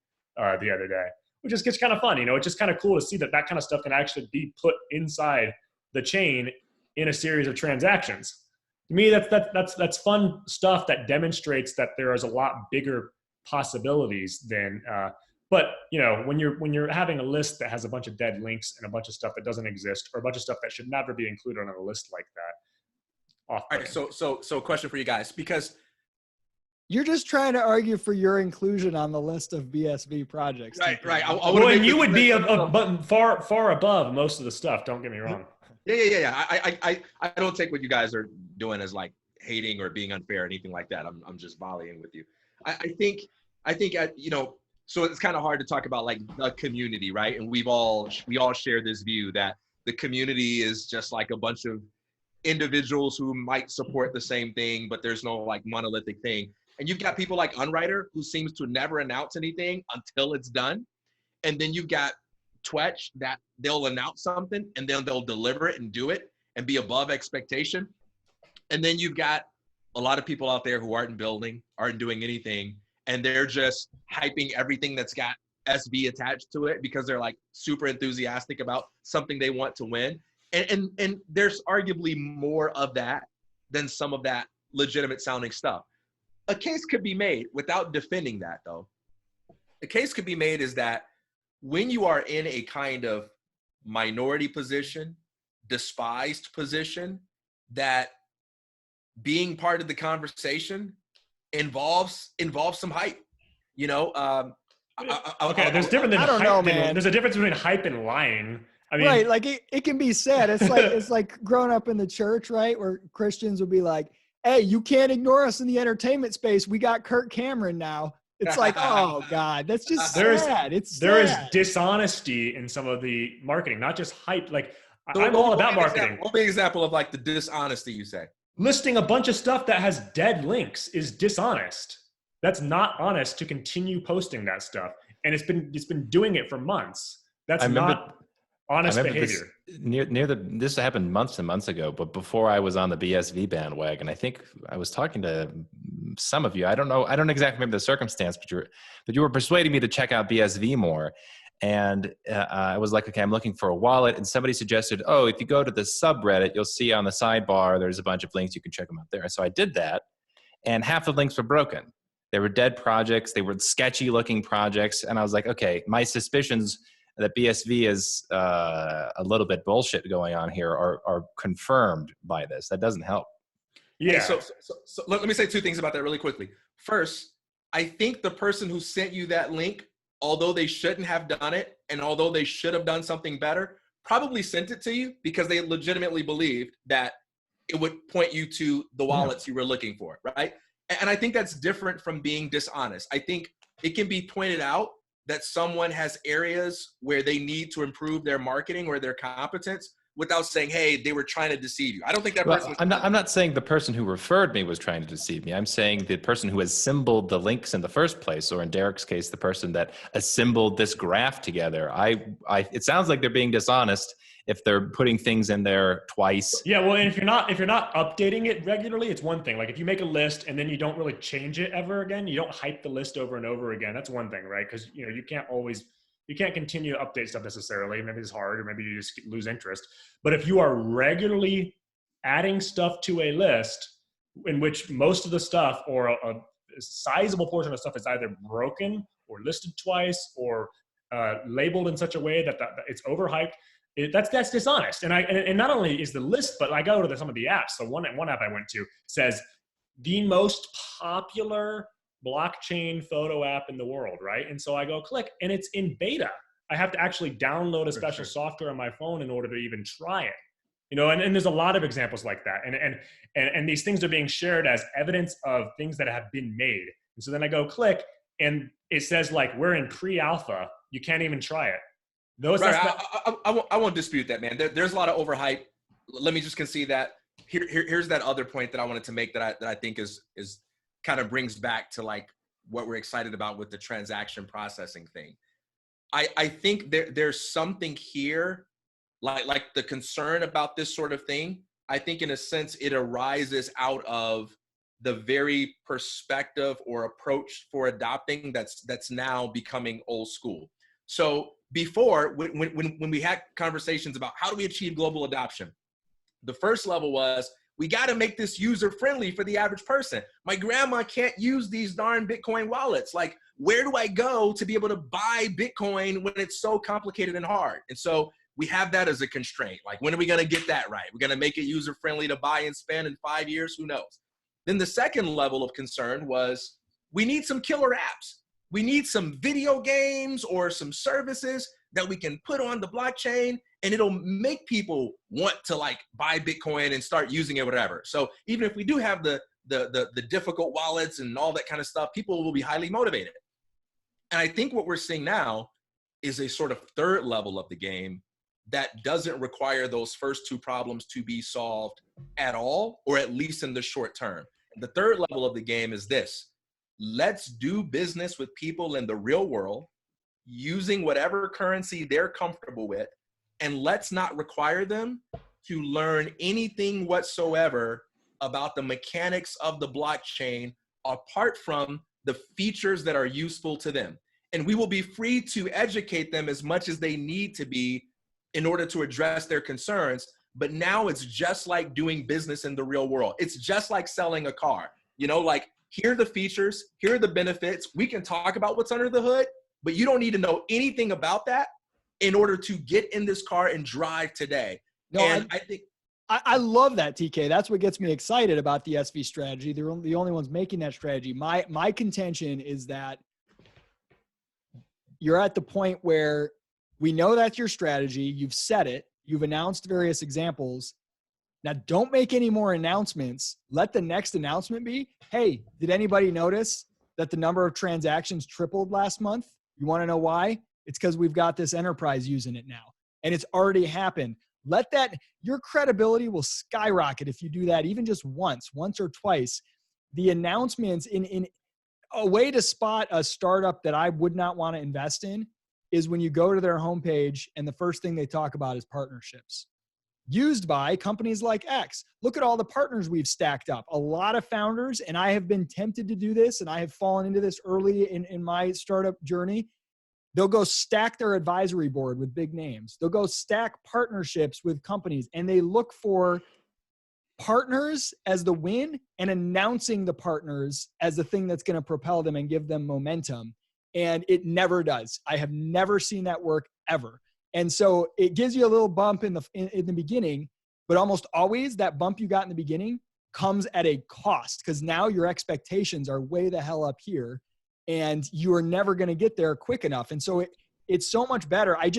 the other day, which is kind of fun. It's just kind of cool to see that kind of stuff can actually be put inside the chain in a series of transactions. To me, that's fun stuff that demonstrates that there is a lot bigger possibilities than. But when you're having a list that has a bunch of dead links and a bunch of stuff that doesn't exist, or a bunch of stuff that should never be included on a list like that. All right, so question for you guys, because you're just trying to argue for your inclusion on the list of BSV projects. Right. And you would be far above most of the stuff. Don't get me wrong. Yeah. I don't take what you guys are doing as like hating or being unfair or anything like that. I'm just volleying with you. I think so it's kind of hard to talk about like the community, right? And we all share this view that the community is just like a bunch of individuals who might support the same thing, but there's no like monolithic thing. And you've got people like Unwriter, who seems to never announce anything until it's done. And then you've got Twetch, that they'll announce something and then they'll deliver it and do it and be above expectation. And then you've got a lot of people out there who aren't building, aren't doing anything, and they're just hyping everything that's got SV attached to it because they're like super enthusiastic about something they want to win. And there's arguably more of that than some of that legitimate sounding stuff. A case could be made without defending that, though. The case could be made is that when you are in a kind of minority position, despised position, that being part of the conversation involves some hype. Okay, there's different than I don't know, man. There's a difference between hype and lying. I mean, right, like it can be said. It's like growing up in the church, right, where Christians would be like, hey, you can't ignore us in the entertainment space. We got Kirk Cameron now. It's like, oh God, that's just sad. There is dishonesty in some of the marketing, not just hype. Like I'm all about marketing. What would be an example of like the dishonesty you say? Listing a bunch of stuff that has dead links is dishonest. That's not honest to continue posting that stuff. And it's been doing it for months. That's not honest behavior. This happened months and months ago, but before I was on the BSV bandwagon, I think I was talking to some of you. I don't exactly remember the circumstance, but you were persuading me to check out BSV more. And I was like, okay, I'm looking for a wallet. And somebody suggested, oh, if you go to the subreddit, you'll see on the sidebar, there's a bunch of links. You can check them out there. So I did that. And half the links were broken. They were dead projects. They were sketchy looking projects. And I was like, okay, my suspicions that BSV is a little bit bullshit going on here are confirmed by this. That doesn't help. Yeah. Hey, so let me say two things about that really quickly. First, I think the person who sent you that link although they shouldn't have done it, and although they should have done something better, probably sent it to you because they legitimately believed that it would point you to the wallets you were looking for, right? And I think that's different from being dishonest. I think it can be pointed out that someone has areas where they need to improve their marketing or their competence without saying, hey, they were trying to deceive you. I don't think that person was. I'm not saying the person who referred me was trying to deceive me. I'm saying the person who assembled the links in the first place, or in Derek's case, the person that assembled this graph together. It sounds like they're being dishonest if they're putting things in there twice. Yeah, well, and if you're not updating it regularly, it's one thing. Like if you make a list and then you don't really change it ever again, you don't hype the list over and over again. That's one thing, right? Because you can't continue to update stuff necessarily. Maybe it's hard, or maybe you just lose interest. But if you are regularly adding stuff to a list in which most of the stuff, or a sizable portion of stuff, is either broken or listed twice or labeled in such a way that it's overhyped, that's dishonest. And not only is the list, but I go to some of the apps. So one app I went to says the most popular blockchain photo app in the world, right? And so I go click, and it's in beta. I have to actually download a special software on my phone in order to even try it. And there's a lot of examples like that. And these things are being shared as evidence of things that have been made. And so then I go click, and it says like, we're in pre-alpha. You can't even try it. I won't dispute that, man. There's a lot of overhype. Let me just concede that. Here's that other point that I wanted to make that I think is kind of brings back to like what we're excited about with the transaction processing thing. I think there's something here, like the concern about this sort of thing. I think in a sense it arises out of the very perspective or approach for adopting that's now becoming old school. So before, when we had conversations about how do we achieve global adoption, the first level was, we got to make this user friendly for the average person. My grandma can't use these darn Bitcoin wallets. Like, where do I go to be able to buy Bitcoin when it's so complicated and hard? And so we have that as a constraint. Like, when are we going to get that right? We're going to make it user friendly to buy and spend in 5 years? Who knows? Then the second level of concern was, we need some killer apps. We need some video games or some services that we can put on the blockchain, and it'll make people want to like buy Bitcoin and start using it, whatever. So even if we do have the difficult wallets and all that kind of stuff, people will be highly motivated. And I think what we're seeing now is a sort of third level of the game that doesn't require those first two problems to be solved at all, or at least in the short term. And the third level of the game is this: let's do business with people in the real world using whatever currency they're comfortable with, and let's not require them to learn anything whatsoever about the mechanics of the blockchain apart from the features that are useful to them. And we will be free to educate them as much as they need to be in order to address their concerns. But now it's just like doing business in the real world. It's just like selling a car. Like, here are the features, here are the benefits. We can talk about what's under the hood, but you don't need to know anything about that in order to get in this car and drive today. No, and I think I love that, TK. That's what gets me excited about the SV strategy. They're the only ones making that strategy. My contention is that you're at the point where we know that's your strategy. You've said it. You've announced various examples. Now, don't make any more announcements. Let the next announcement be, hey, did anybody notice that the number of transactions tripled last month? You want to know why? It's because we've got this enterprise using it now, and it's already happened. Your credibility will skyrocket if you do that, even just once or twice. The announcements in a way to spot a startup that I would not want to invest in is when you go to their homepage and the first thing they talk about is partnerships used by companies like X. Look at all the partners we've stacked up. A lot of founders, and I have been tempted to do this, and I have fallen into this early in my startup journey. They'll go stack their advisory board with big names. They'll go stack partnerships with companies, and they look for partners as the win and announcing the partners as the thing that's going to propel them and give them momentum. And it never does. I have never seen that work ever. And so it gives you a little bump in the beginning, but almost always that bump you got in the beginning comes at a cost, because now your expectations are way the hell up here. and you are never going to get there quick enough. And so it's so much better. I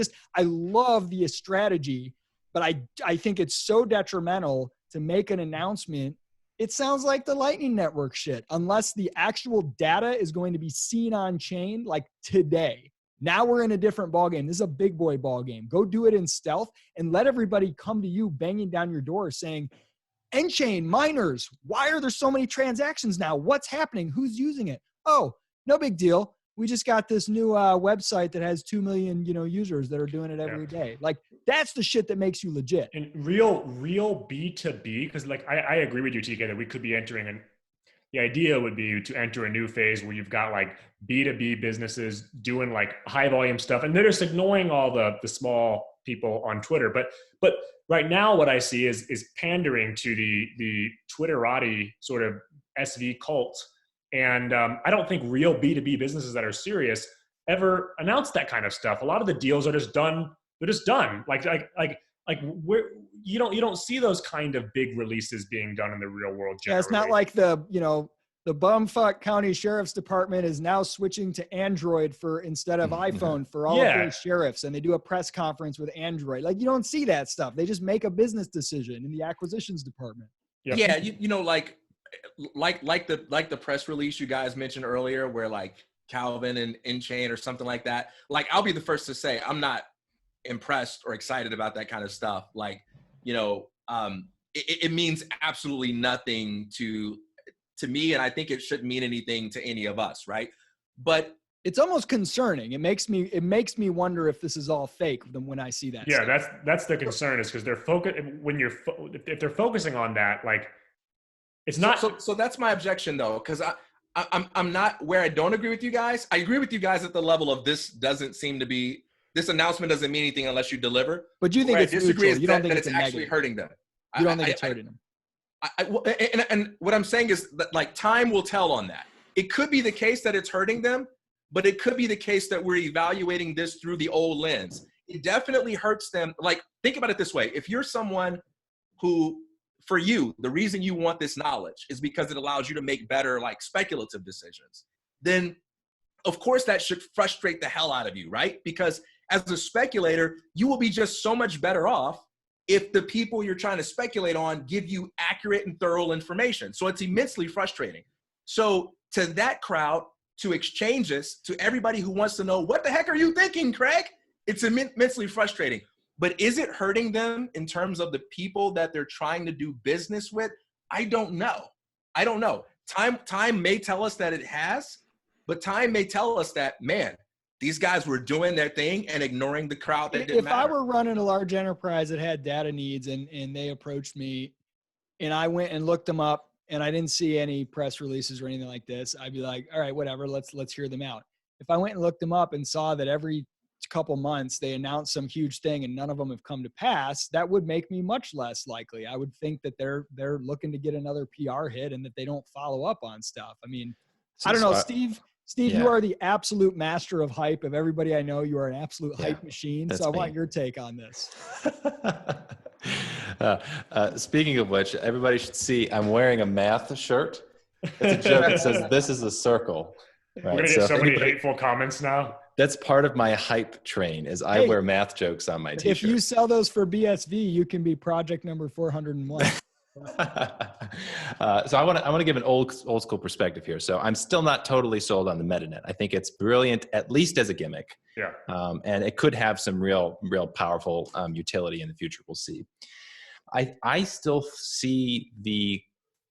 love the strategy, but I think it's so detrimental to make an announcement. It sounds like the Lightning Network shit, unless the actual data is going to be seen on chain like today. Now we're in a different ballgame. This is a big boy ballgame. Go do it in stealth and let everybody come to you banging down your door saying, N-chain, miners, why are there so many transactions now? What's happening? Who's using it? Oh, no big deal. We just got this new website that has 2 million, users that are doing it every day. Like, that's the shit that makes you legit. And real B2B, because like I agree with you, TK, that we could be entering the idea would be to enter a new phase where you've got like B2B businesses doing like high volume stuff, and they're just ignoring all the small people on Twitter. But right now, what I see is pandering to the Twitterati sort of SV cult, and I don't think real B2B businesses that are serious ever announce that kind of stuff. A lot of the deals are just done. They're just done. Like where you don't see those kind of big releases being done in the real world. Generally. Yeah, it's not like the bumfuck county sheriff's department is now switching to Android instead of iPhone for all of their sheriffs, and they do a press conference with Android. Like, you don't see that stuff. They just make a business decision in the acquisitions department. Yep. Yeah, like the press release you guys mentioned earlier, where like Calvin and N-Chain or something like that. Like, I'll be the first to say I'm not impressed or excited about that kind of stuff. Like, it means absolutely nothing to me, and I think it shouldn't mean anything to any of us, right? But it's almost concerning. It makes me wonder if this is all fake when I see that. Yeah, stuff. That's the concern, is because they're if they're focusing on that, like, it's not. So that's my objection, though, because I'm not where I don't agree with you guys. I agree with you guys at the level of this announcement doesn't mean anything unless you deliver. But you think it's disagree neutral. You don't think it's actually hurting them. You don't think it's hurting them. And what I'm saying is that, like, time will tell on that. It could be the case that it's hurting them, but it could be the case that we're evaluating this through the old lens. It definitely hurts them. Like, think about it this way. If you're someone who, for you, the reason you want this knowledge is because it allows you to make better, like, speculative decisions, then of course that should frustrate the hell out of you, right? Because as a speculator, you will be just so much better off if the people you're trying to speculate on give you accurate and thorough information. So it's immensely frustrating. So to that crowd, to exchanges, to everybody who wants to know, what the heck are you thinking, Craig? It's immensely frustrating. But is it hurting them in terms of the people that they're trying to do business with? I don't know. Time may tell us that it has, but time may tell us that, man, these guys were doing their thing and ignoring the crowd that didn't matter. If I were running a large enterprise that had data needs and they approached me and I went and looked them up and I didn't see any press releases or anything like this, I'd be like, all right, whatever, let's hear them out. If I went and looked them up and saw that every couple months they announce some huge thing and none of them have come to pass, that would make me much less likely. I would think that they're looking to get another PR hit and that they don't follow up on stuff. I mean, I don't know, Steve, yeah. You are the absolute master of hype. Of everybody I know, you are an absolute hype machine. So I want your take on this. Speaking of which, everybody should see I'm wearing a math shirt. It's a joke. It says, "This is a circle." Right? We're going to get so many hateful comments now. That's part of my hype train is I wear math jokes on my t-shirt. If you sell those for BSV, you can be project number 401. So I want to give an old school perspective here. So I'm still not totally sold on the MetaNet. I think it's brilliant, at least as a gimmick. Yeah. And it could have some real powerful utility in the future. We'll see. I still see the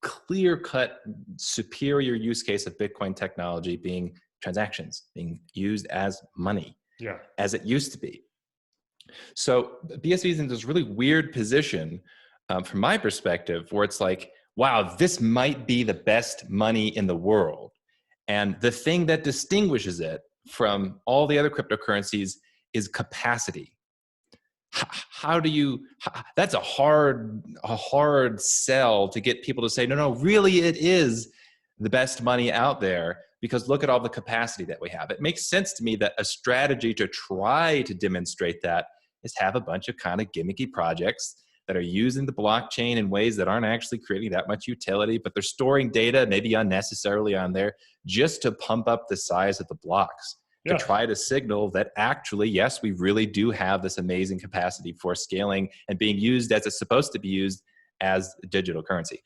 clear-cut superior use case of Bitcoin technology being transactions, being used as money, as it used to be. So BSV is in this really weird position from my perspective, where it's like, wow, this might be the best money in the world. And the thing that distinguishes it from all the other cryptocurrencies is capacity. That's a hard sell to get people to say, no, really it is the best money out there, because look at all the capacity that we have. It makes sense to me that a strategy to try to demonstrate that is have a bunch of kind of gimmicky projects that are using the blockchain in ways that aren't actually creating that much utility, but they're storing data maybe unnecessarily on there just to pump up the size of the blocks, to try to signal that actually, yes, we really do have this amazing capacity for scaling and being used as it's supposed to be used as digital currency.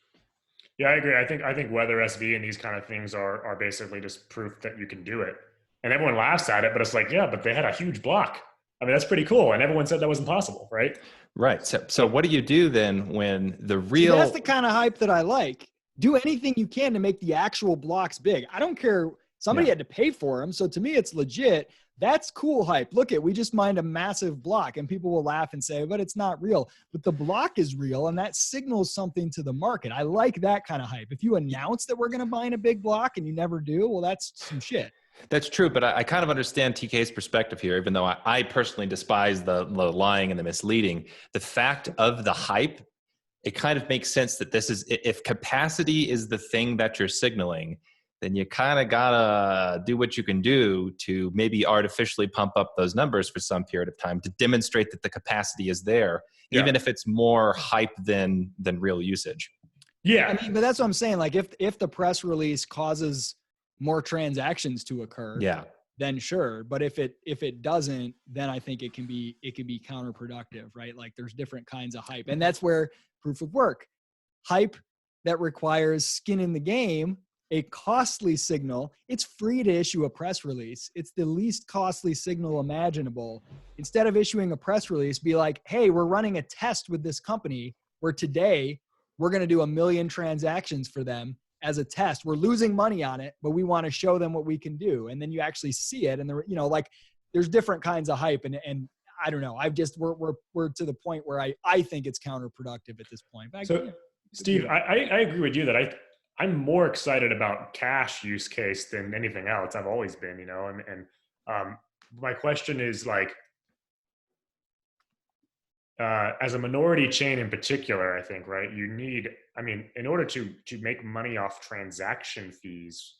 Yeah, I agree. I think Weather SV and these kind of things are basically just proof that you can do it. And everyone laughs at it, but it's like, yeah, but they had a huge block. I mean, that's pretty cool. And everyone said that wasn't possible, right? Right. So what do you do then when the real... See, that's the kind of hype that I like. Do anything you can to make the actual blocks big. I don't care. Somebody had to pay for them. So to me, it's legit. That's cool hype. Look we just mined a massive block, and people will laugh and say, but it's not real. But the block is real, and that signals something to the market. I like that kind of hype. If you announce that we're going to mine a big block and you never do, well, that's some shit. That's true, but I kind of understand TK's perspective here, even though I personally despise the lying and the misleading. The fact of the hype, it kind of makes sense that this is, if capacity is the thing that you're signaling, then you kind of gotta do what you can do to maybe artificially pump up those numbers for some period of time to demonstrate that the capacity is there, even if it's more hype than real usage. Yeah. I mean, but that's what I'm saying. Like if the press release causes more transactions to occur, then sure. But if it doesn't, then I think it can be counterproductive, right? Like there's different kinds of hype. And that's where proof of work, hype that requires skin in the game, a costly signal. It's free to issue a press release. It's the least costly signal imaginable. Instead of issuing a press release, be like, hey, we're running a test with this company where today we're going to do 1 million transactions for them as a test. We're losing money on it, but we want to show them what we can do. And then you actually see it. And there, like there's different kinds of hype. And I don't know. We're to the point where I think it's counterproductive at this point. But Steve, I agree with you that I'm more excited about cash use case than anything else. I've always been, and my question is like, as a minority chain in particular, I think, right, in order to make money off transaction fees,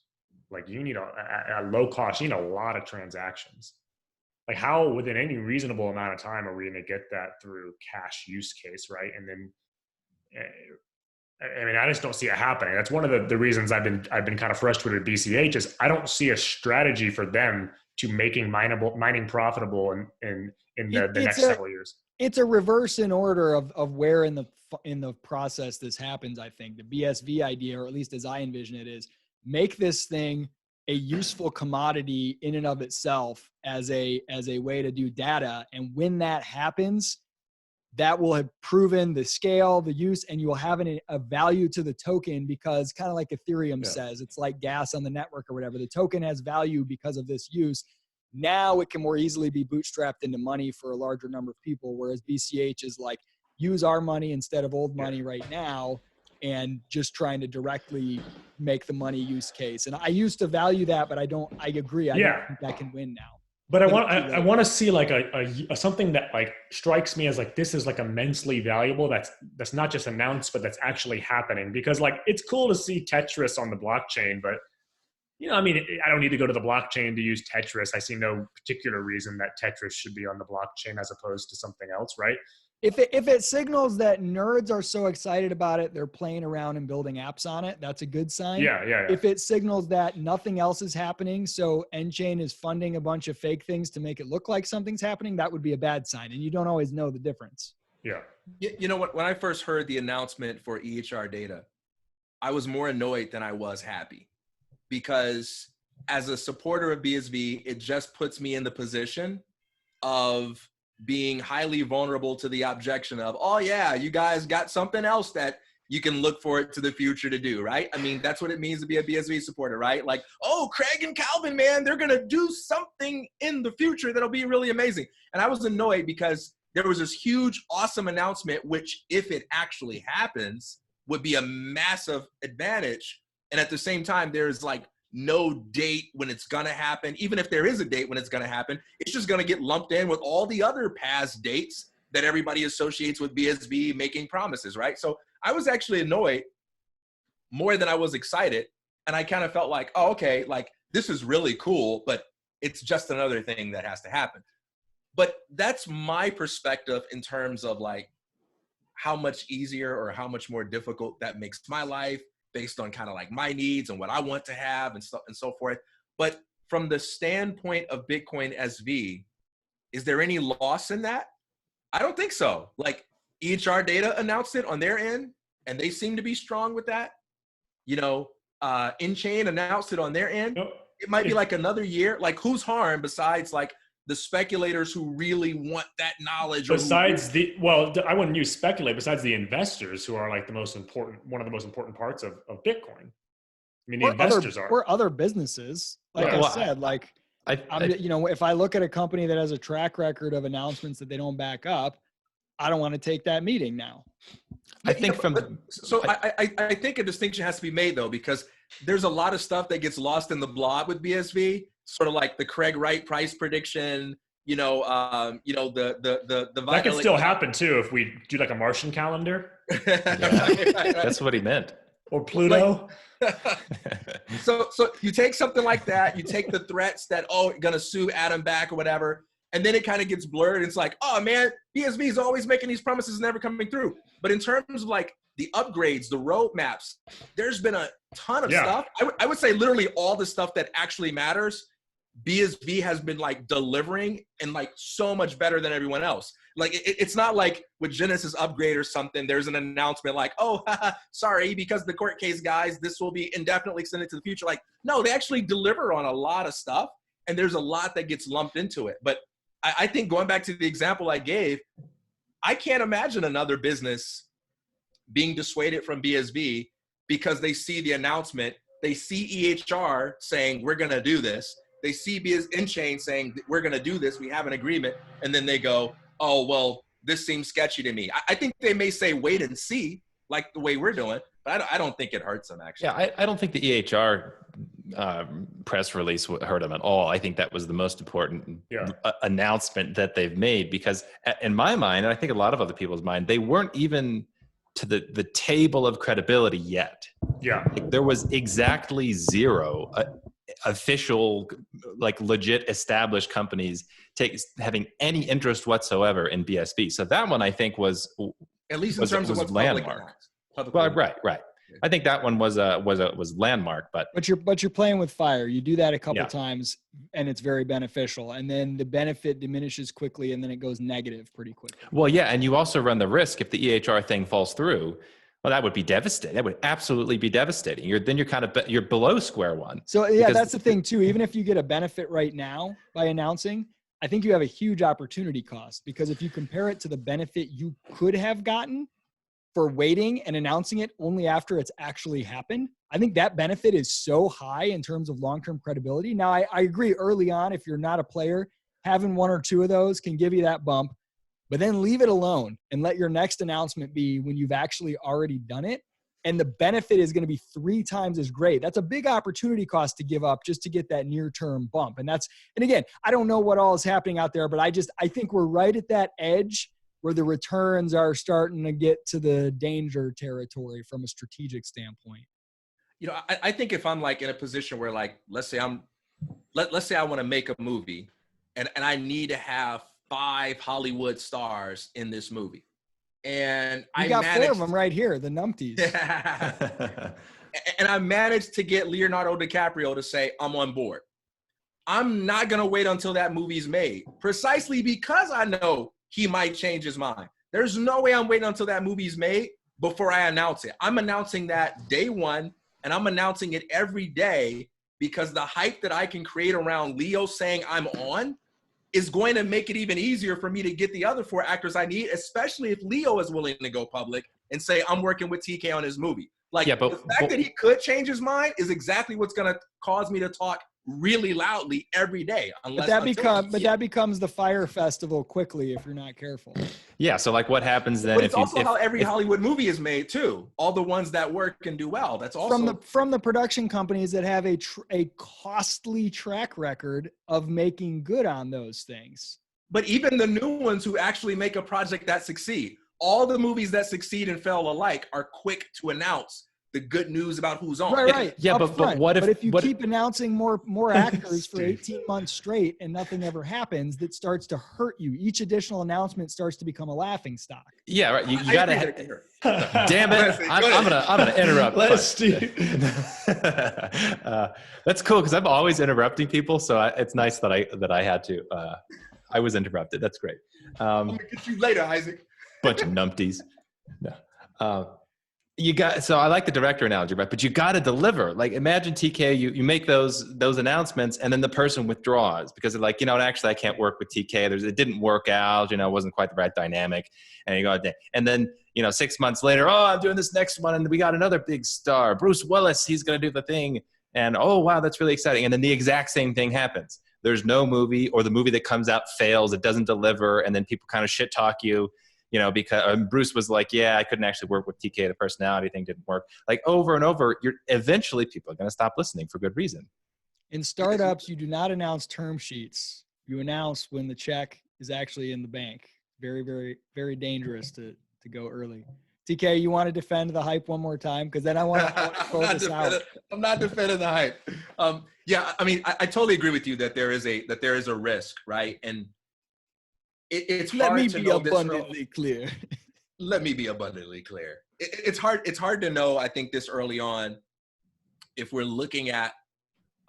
like you need a low cost, you need a lot of transactions. Like how within any reasonable amount of time are we going to get that through cash use case, right? And then, I just don't see it happening. That's one of the reasons I've been kind of frustrated with BCH is I don't see a strategy for them to making mining profitable in the next several years. It's a reverse in order of where in the process this happens. I think the BSV idea, or at least as I envision it, is make this thing a useful commodity in and of itself as a way to do data. And when that happens, that will have proven the scale, the use, and you will have a value to the token because kind of like Ethereum says, it's like gas on the network or whatever. The token has value because of this use. Now it can more easily be bootstrapped into money for a larger number of people, whereas BCH is like, use our money instead of old money right now and just trying to directly make the money use case. And I used to value that, but I agree. I don't think that can win now. But I want to see like a something that like strikes me as like this is like immensely valuable. That's not just announced, but that's actually happening. Because like it's cool to see Tetris on the blockchain, but I don't need to go to the blockchain to use Tetris. I see no particular reason that Tetris should be on the blockchain as opposed to something else, right? If it signals that nerds are so excited about it, they're playing around and building apps on it, that's a good sign. Yeah. If it signals that nothing else is happening, so Enchain is funding a bunch of fake things to make it look like something's happening, that would be a bad sign. And you don't always know the difference. Yeah. You know what? When I first heard the announcement for EHR data, I was more annoyed than I was happy. Because as a supporter of BSV, it just puts me in the position of being highly vulnerable to the objection of, oh yeah, you guys got something else that you can look forward to the future to do, right? I mean, that's what it means to be a BSV supporter, right? Like, oh, Craig and Calvin, man, they're gonna do something in the future that'll be really amazing. And I was annoyed because there was this huge, awesome announcement, which if it actually happens, would be a massive advantage. And at the same time, there's like no date when it's going to happen. Even if there is a date when it's going to happen, it's just going to get lumped in with all the other past dates that everybody associates with BSV making promises, right? So I was actually annoyed more than I was excited. And I kind of felt like, oh, okay, like this is really cool, but it's just another thing that has to happen. But that's my perspective in terms of like how much easier or how much more difficult that makes my life based on kind of like my needs and what I want to have and so forth. But from the standpoint of Bitcoin SV, is there any loss in that? I don't think so. Like EHR Data announced it on their end, and they seem to be strong with that. You know, InChain announced it on their end. Nope. It might be like another year. Like who's harmed besides like the speculators who really want that knowledge? Besides I wouldn't use speculate, besides the investors who are like one of the most important parts of Bitcoin. I mean, the investors are. Or other businesses. Like I said, like, you know, if I look at a company that has a track record of announcements that they don't back up, I don't want to take that meeting now. I think I think a distinction has to be made though, because there's a lot of stuff that gets lost in the blob with BSV, sort of like the Craig Wright price prediction. You know, the that could still happen too if we do like a Martian calendar. Right. That's what he meant. Or Pluto. So you take something like that, you take the threats that, gonna sue Adam back or whatever, and then it kind of gets blurred. It's like, oh man, BSV is always making these promises, never coming through. But in terms of like the upgrades, the roadmaps, there's been a ton of stuff. I would say literally all the stuff that actually matters, BSV has been like delivering and like so much better than everyone else. Like it's not like with Genesis upgrade or something, there's an announcement like, oh, sorry, because the court case, guys, this will be indefinitely extended to the future. Like, no, they actually deliver on a lot of stuff, and there's a lot that gets lumped into it. But I think going back to the example I gave, I can't imagine another business being dissuaded from BSV because they see the announcement, they see EHR saying, we're going to do this. They see InChain saying, we're going to do this, we have an agreement, and then they go, oh, well, this seems sketchy to me. I think they may say, wait and see, like the way we're doing, but I don't think it hurts them, actually. Yeah, I don't think the EHR press release hurt them at all. I think that was the most important announcement that they've made, because in my mind, and I think a lot of other people's mind, they weren't even to the table of credibility yet. Yeah. Like, there was exactly zero official, like legit established companies having any interest whatsoever in BSV. So that one I think was, at least in terms of what's landmark. Well, right. I think that one was landmark, but you're playing with fire. You do that a couple times, and it's very beneficial. And then the benefit diminishes quickly, and then it goes negative pretty quickly. Well, yeah, and you also run the risk if the EHR thing falls through. Well, that would be devastating. That would absolutely be devastating. You're below square one. So yeah, that's the thing too. Even if you get a benefit right now by announcing, I think you have a huge opportunity cost, because if you compare it to the benefit you could have gotten for waiting and announcing it only after it's actually happened, I think that benefit is so high in terms of long-term credibility. Now, I agree early on, if you're not a player, having one or two of those can give you that bump, but then leave it alone and let your next announcement be when you've actually already done it. And the benefit is going to be 3 times as great. That's a big opportunity cost to give up just to get that near-term bump. And again, I don't know what all is happening out there, but I think we're right at that edge where the returns are starting to get to the danger territory from a strategic standpoint. You know, I think if I'm like in a position where, like, let's say I want to make a movie and I need to have 5 Hollywood stars in this movie. And I got 4 of them right here, the Numpties. And I managed to get Leonardo DiCaprio to say, I'm on board. I'm not going to wait until that movie's made, precisely because I know he might change his mind. There's no way I'm waiting until that movie's made before I announce it. I'm announcing that day one, and I'm announcing it every day, because the hype that I can create around Leo saying I'm on is going to make it even easier for me to get the other 4 actors I need, especially if Leo is willing to go public and say, I'm working with TK on his movie. Like, the fact that he could change his mind is exactly what's going to cause me to talk really loudly every day. But that becomes the fire festival quickly if you're not careful. Yeah. So like what happens then? But it's also how every Hollywood movie is made too. All the ones that work and do well. That's also from the production companies that have a costly track record of making good on those things. But even the new ones who actually make a project that succeed, all the movies that succeed and fail alike are quick to announce the good news about who's on. Right. Yeah, but what if you keep announcing more actors for 18 months straight and nothing ever happens, that starts to hurt you. Each additional announcement starts to become a laughing stock. Yeah, right. You got to. Damn it! I'm gonna interrupt. That's cool because I'm always interrupting people, so it's nice that I had to. I was interrupted. That's great. I'm gonna get you later, Isaac. Bunch of numpties. No. So I like the director analogy, right? But you got to deliver. Like, imagine TK, you make those announcements, and then the person withdraws because they're like, actually I can't work with TK. It didn't work out. It wasn't quite the right dynamic. And you go, and then 6 months later, oh, I'm doing this next one, and we got another big star, Bruce Willis. He's going to do the thing, and oh wow, that's really exciting. And then the exact same thing happens. There's no movie, or the movie that comes out fails. It doesn't deliver, and then people kind of shit talk you. Because Bruce was like, yeah, I couldn't actually work with TK. The personality thing didn't work. Like over and over, eventually people are going to stop listening for good reason. In startups, you do not announce term sheets. You announce when the check is actually in the bank. Very, very, very dangerous to go early. TK, you want to defend the hype one more time? Because then I want to close this out. I'm not defending the hype. Yeah, I mean, I totally agree with you that there is a risk, right? And it's hard to know this. Let me be abundantly clear. Let me be abundantly clear. It's hard to know, I think, this early on if we're looking at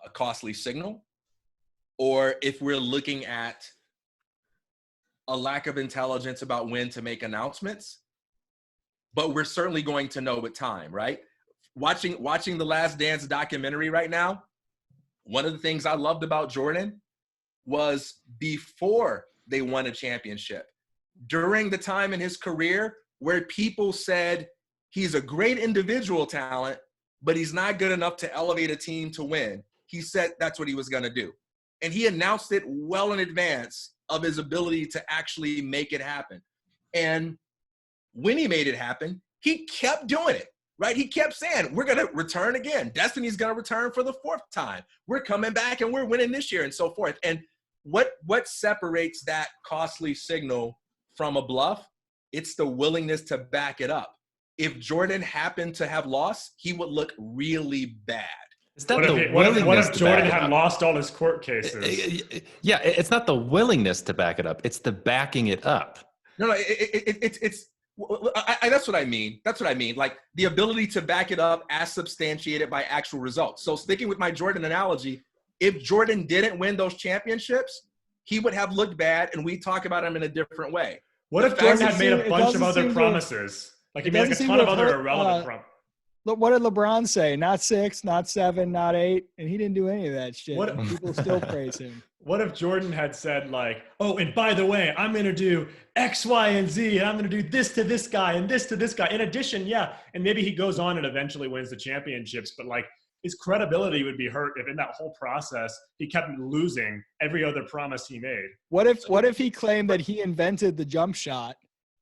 a costly signal or if we're looking at a lack of intelligence about when to make announcements. But we're certainly going to know with time, right? Watching the Last Dance documentary right now, one of the things I loved about Jordan was before they won a championship, during the time in his career where people said he's a great individual talent, but he's not good enough to elevate a team to win. He said that's what he was going to do. And he announced it well in advance of his ability to actually make it happen. And when he made it happen, he kept doing it, right? He kept saying, we're going to return again. Destiny's going to return for the 4th time. We're coming back and we're winning this year and so forth. And what separates that costly signal from a bluff? It's the willingness to back it up. If Jordan happened to have lost, he would look really bad. What if Jordan had lost all his court cases? Yeah, it's not the willingness to back it up. It's the backing it up. No, it's that's what I mean. That's what I mean. Like the ability to back it up as substantiated by actual results. So sticking with my Jordan analogy, if Jordan didn't win those championships, he would have looked bad and we talk about him in a different way. What if Jordan had made a bunch of other promises? Like he made like a ton of other irrelevant promises. Look, what did LeBron say? Not 6, not 7, not 8. And he didn't do any of that shit. People still praise him. What if Jordan had said like, oh, and by the way, I'm going to do X, Y, and Z, and I'm going to do this to this guy and this to this guy. In addition, yeah, and maybe he goes on and eventually wins the championships, but like his credibility would be hurt if in that whole process he kept losing every other promise he made. What if he claimed that he invented the jump shot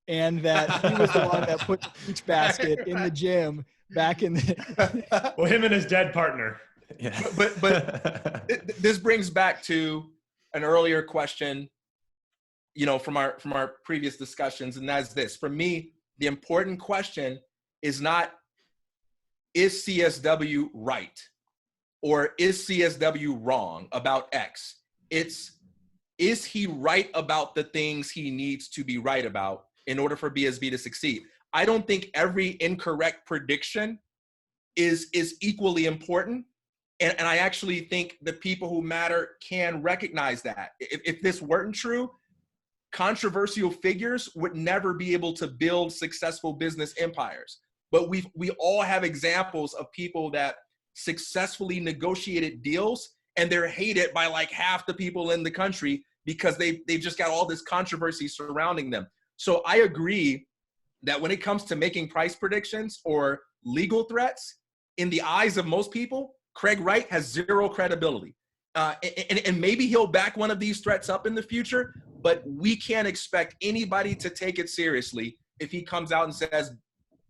and that he was the one that put the peach basket in the gym back in the well, him and his dead partner. Yeah. But this brings back to an earlier question, from our previous discussions, and that's this. For me, the important question is not, is CSW right? Or is CSW wrong about X? It's, is he right about the things he needs to be right about in order for BSB to succeed? I don't think every incorrect prediction is equally important. And I actually think the people who matter can recognize that. If this weren't true, controversial figures would never be able to build successful business empires. But we all have examples of people that successfully negotiated deals and they're hated by like half the people in the country because they've just got all this controversy surrounding them. So I agree that when it comes to making price predictions or legal threats, in the eyes of most people, Craig Wright has zero credibility. And maybe he'll back one of these threats up in the future, but we can't expect anybody to take it seriously if he comes out and says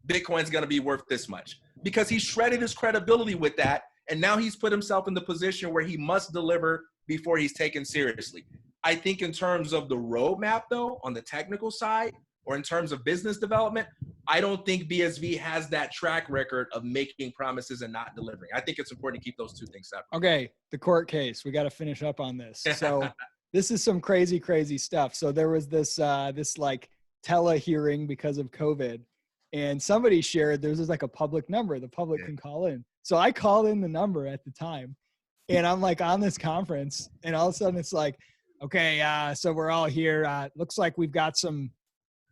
Bitcoin's going to be worth this much, because he shredded his credibility with that. And now he's put himself in the position where he must deliver before he's taken seriously. I think in terms of the roadmap, though, on the technical side, or in terms of business development, I don't think BSV has that track record of making promises and not delivering. I think it's important to keep those two things separate. Okay, the court case. We got to finish up on this. So this is some crazy, crazy stuff. So there was this like tele hearing because of COVID, and somebody shared there's just like a public number the public can call in. So I called in the number at the time, and I'm like on this conference, and all of a sudden it's like, okay, so we're all here. Looks like we've got some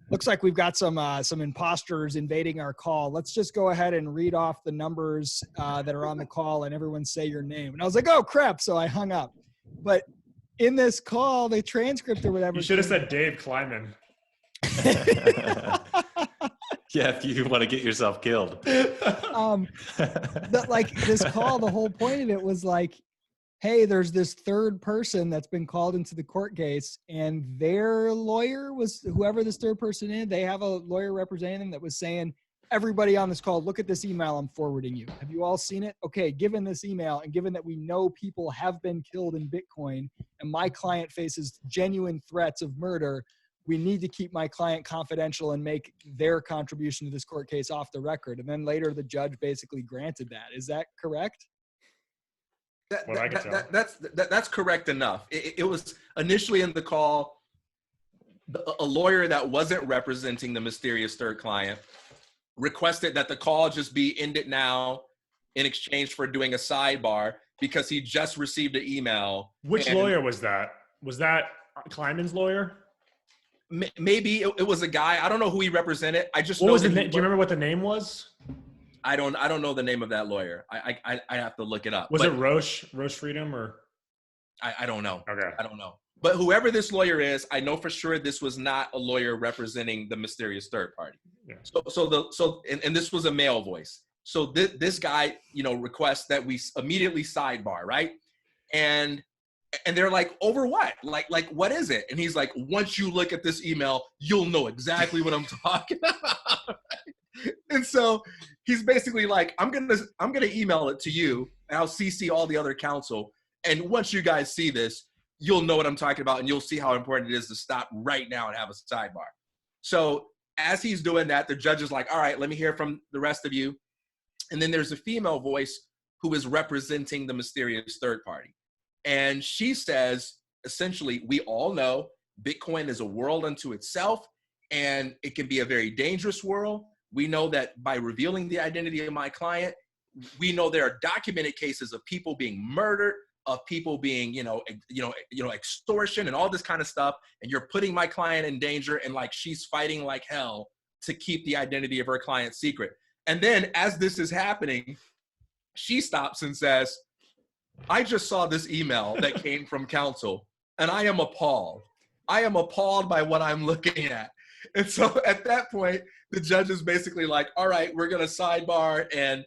imposters invading our call. Let's just go ahead and read off the numbers that are on the call, and everyone say your name. And I was like, oh crap! So I hung up. But in this call, the transcript or whatever. You should have said Dave Kleiman. Yeah, if you want to get yourself killed. Like this call, the whole point of it was like, hey, there's this third person that's been called into the court case, and their lawyer was, whoever this third person is, they have a lawyer representing them that was saying, everybody on this call, look at this email I'm forwarding you. Have you all seen it? Okay, given this email, and given that we know people have been killed in Bitcoin, and my client faces genuine threats of murder, we need to keep my client confidential and make their contribution to this court case off the record. And then later the judge basically granted that. Is that correct? That's correct enough. It was initially in the call, a lawyer that wasn't representing the mysterious third client requested that the call just be ended now in exchange for doing a sidebar because he just received an email. Which lawyer was that? Was that Kleiman's lawyer? Maybe it was a guy. I don't know who he represented. I just what know was the name? Do you remember what the name was? I don't know the name of that lawyer. I have to look it up. Was it Roche Freedom or? I don't know. Okay. I don't know. But whoever this lawyer is, I know for sure this was not a lawyer representing the mysterious third party. Yeah. So this was a male voice. So this guy, requests that we immediately sidebar, right? And they're like, over what? Like what is it? And he's like, once you look at this email, you'll know exactly what I'm talking about. And so he's basically like, I'm gonna email it to you, and I'll CC all the other counsel. And once you guys see this, you'll know what I'm talking about, and you'll see how important it is to stop right now and have a sidebar. So as he's doing that, the judge is like, all right, let me hear from the rest of you. And then there's a female voice who is representing the mysterious third party. And she says, essentially, we all know Bitcoin is a world unto itself, and it can be a very dangerous world. We know that by revealing the identity of my client, we know there are documented cases of people being murdered, of people being, extortion and all this kind of stuff. And you're putting my client in danger, and like she's fighting like hell to keep the identity of her client secret. And then as this is happening, she stops and says, I just saw this email that came from counsel, and I am appalled. I am appalled by what I'm looking at. And so at that point, the judge is basically like, all right, we're going to sidebar, and,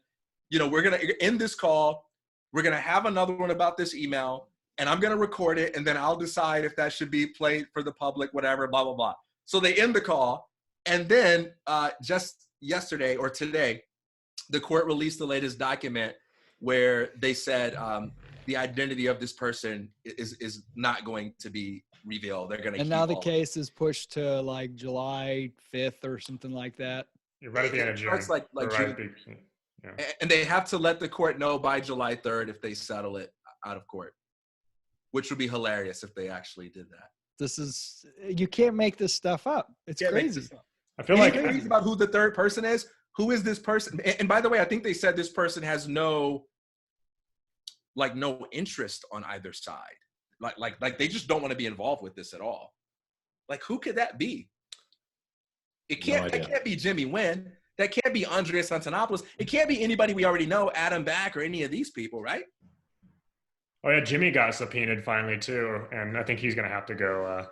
we're going to end this call. We're going to have another one about this email, and I'm going to record it, and then I'll decide if that should be played for the public, whatever, blah, blah, blah. So they end the call. And then just yesterday or today, the court released the latest document where they said the identity of this person is not going to be revealed. They're going to. And now the case is pushed to like July 5th or something like that. You're right at the end of June. It's like June. Yeah. And they have to let the court know by July 3rd if they settle it out of court, which would be hilarious if they actually did that. You can't make this stuff up. It's crazy. I feel like about who the third person is. Who is this person? And by the way, I think they said this person has no interest on either side. Like they just don't want to be involved with this at all. Like, who could that be? That can't be Jimmy Nguyen. That can't be Andreas Antonopoulos. It can't be anybody we already know, Adam Back or any of these people, right? Oh yeah, Jimmy got subpoenaed finally too, and I think he's gonna have to go.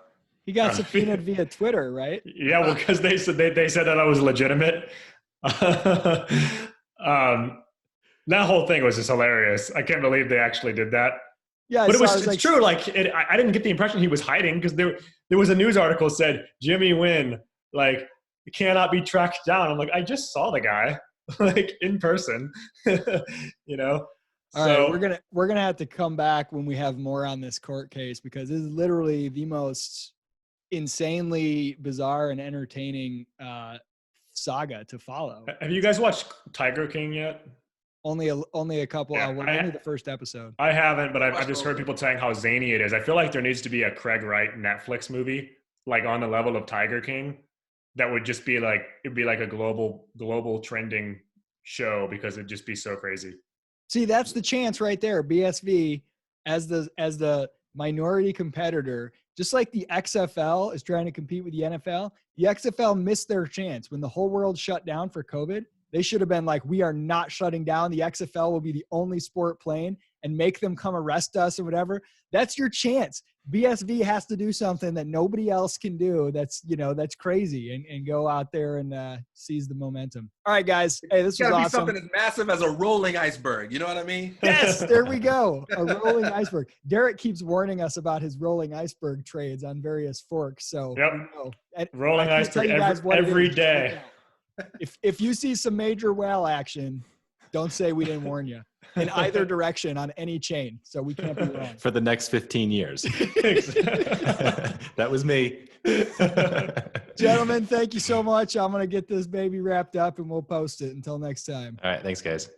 He got subpoenaed via Twitter, right? Yeah, well, because they said that I was legitimate. That whole thing was just hilarious. I can't believe they actually did that. Yeah, but it's true. Like, I didn't get the impression he was hiding, because there was a news article said Jimmy Nguyen cannot be tracked down. I'm like, I just saw the guy in person, All right, we're gonna have to come back when we have more on this court case, because this is literally the most insanely bizarre and entertaining saga to follow. Have you guys watched Tiger King yet? Only a couple. Yeah, Only the first episode. I haven't, but I've just heard people saying how zany it is. I feel like there needs to be a Craig Wright Netflix movie, like on the level of Tiger King, that would just be like, it'd be like a global trending show because it'd just be so crazy. See, that's the chance right there. BSV as the minority competitor, just like the XFL is trying to compete with the NFL. The XFL missed their chance when the whole world shut down for COVID. They should have been like, we are not shutting down. The XFL will be the only sport playing, and make them come arrest us or whatever. That's your chance. BSV has to do something that nobody else can do. That's crazy, and go out there and seize the momentum. All right, guys. Hey, this was awesome. It's gotta be something as massive as a rolling iceberg. You know what I mean? Yes, there we go. A rolling iceberg. Derek keeps warning us about his rolling iceberg trades on various forks. So yep. Rolling iceberg every day. If you see some major whale action, don't say we didn't warn you in either direction on any chain. So we can't be wrong. For the next 15 years. That was me. Gentlemen, thank you so much. I'm going to get this baby wrapped up and we'll post it. Until next time. All right. Thanks, guys.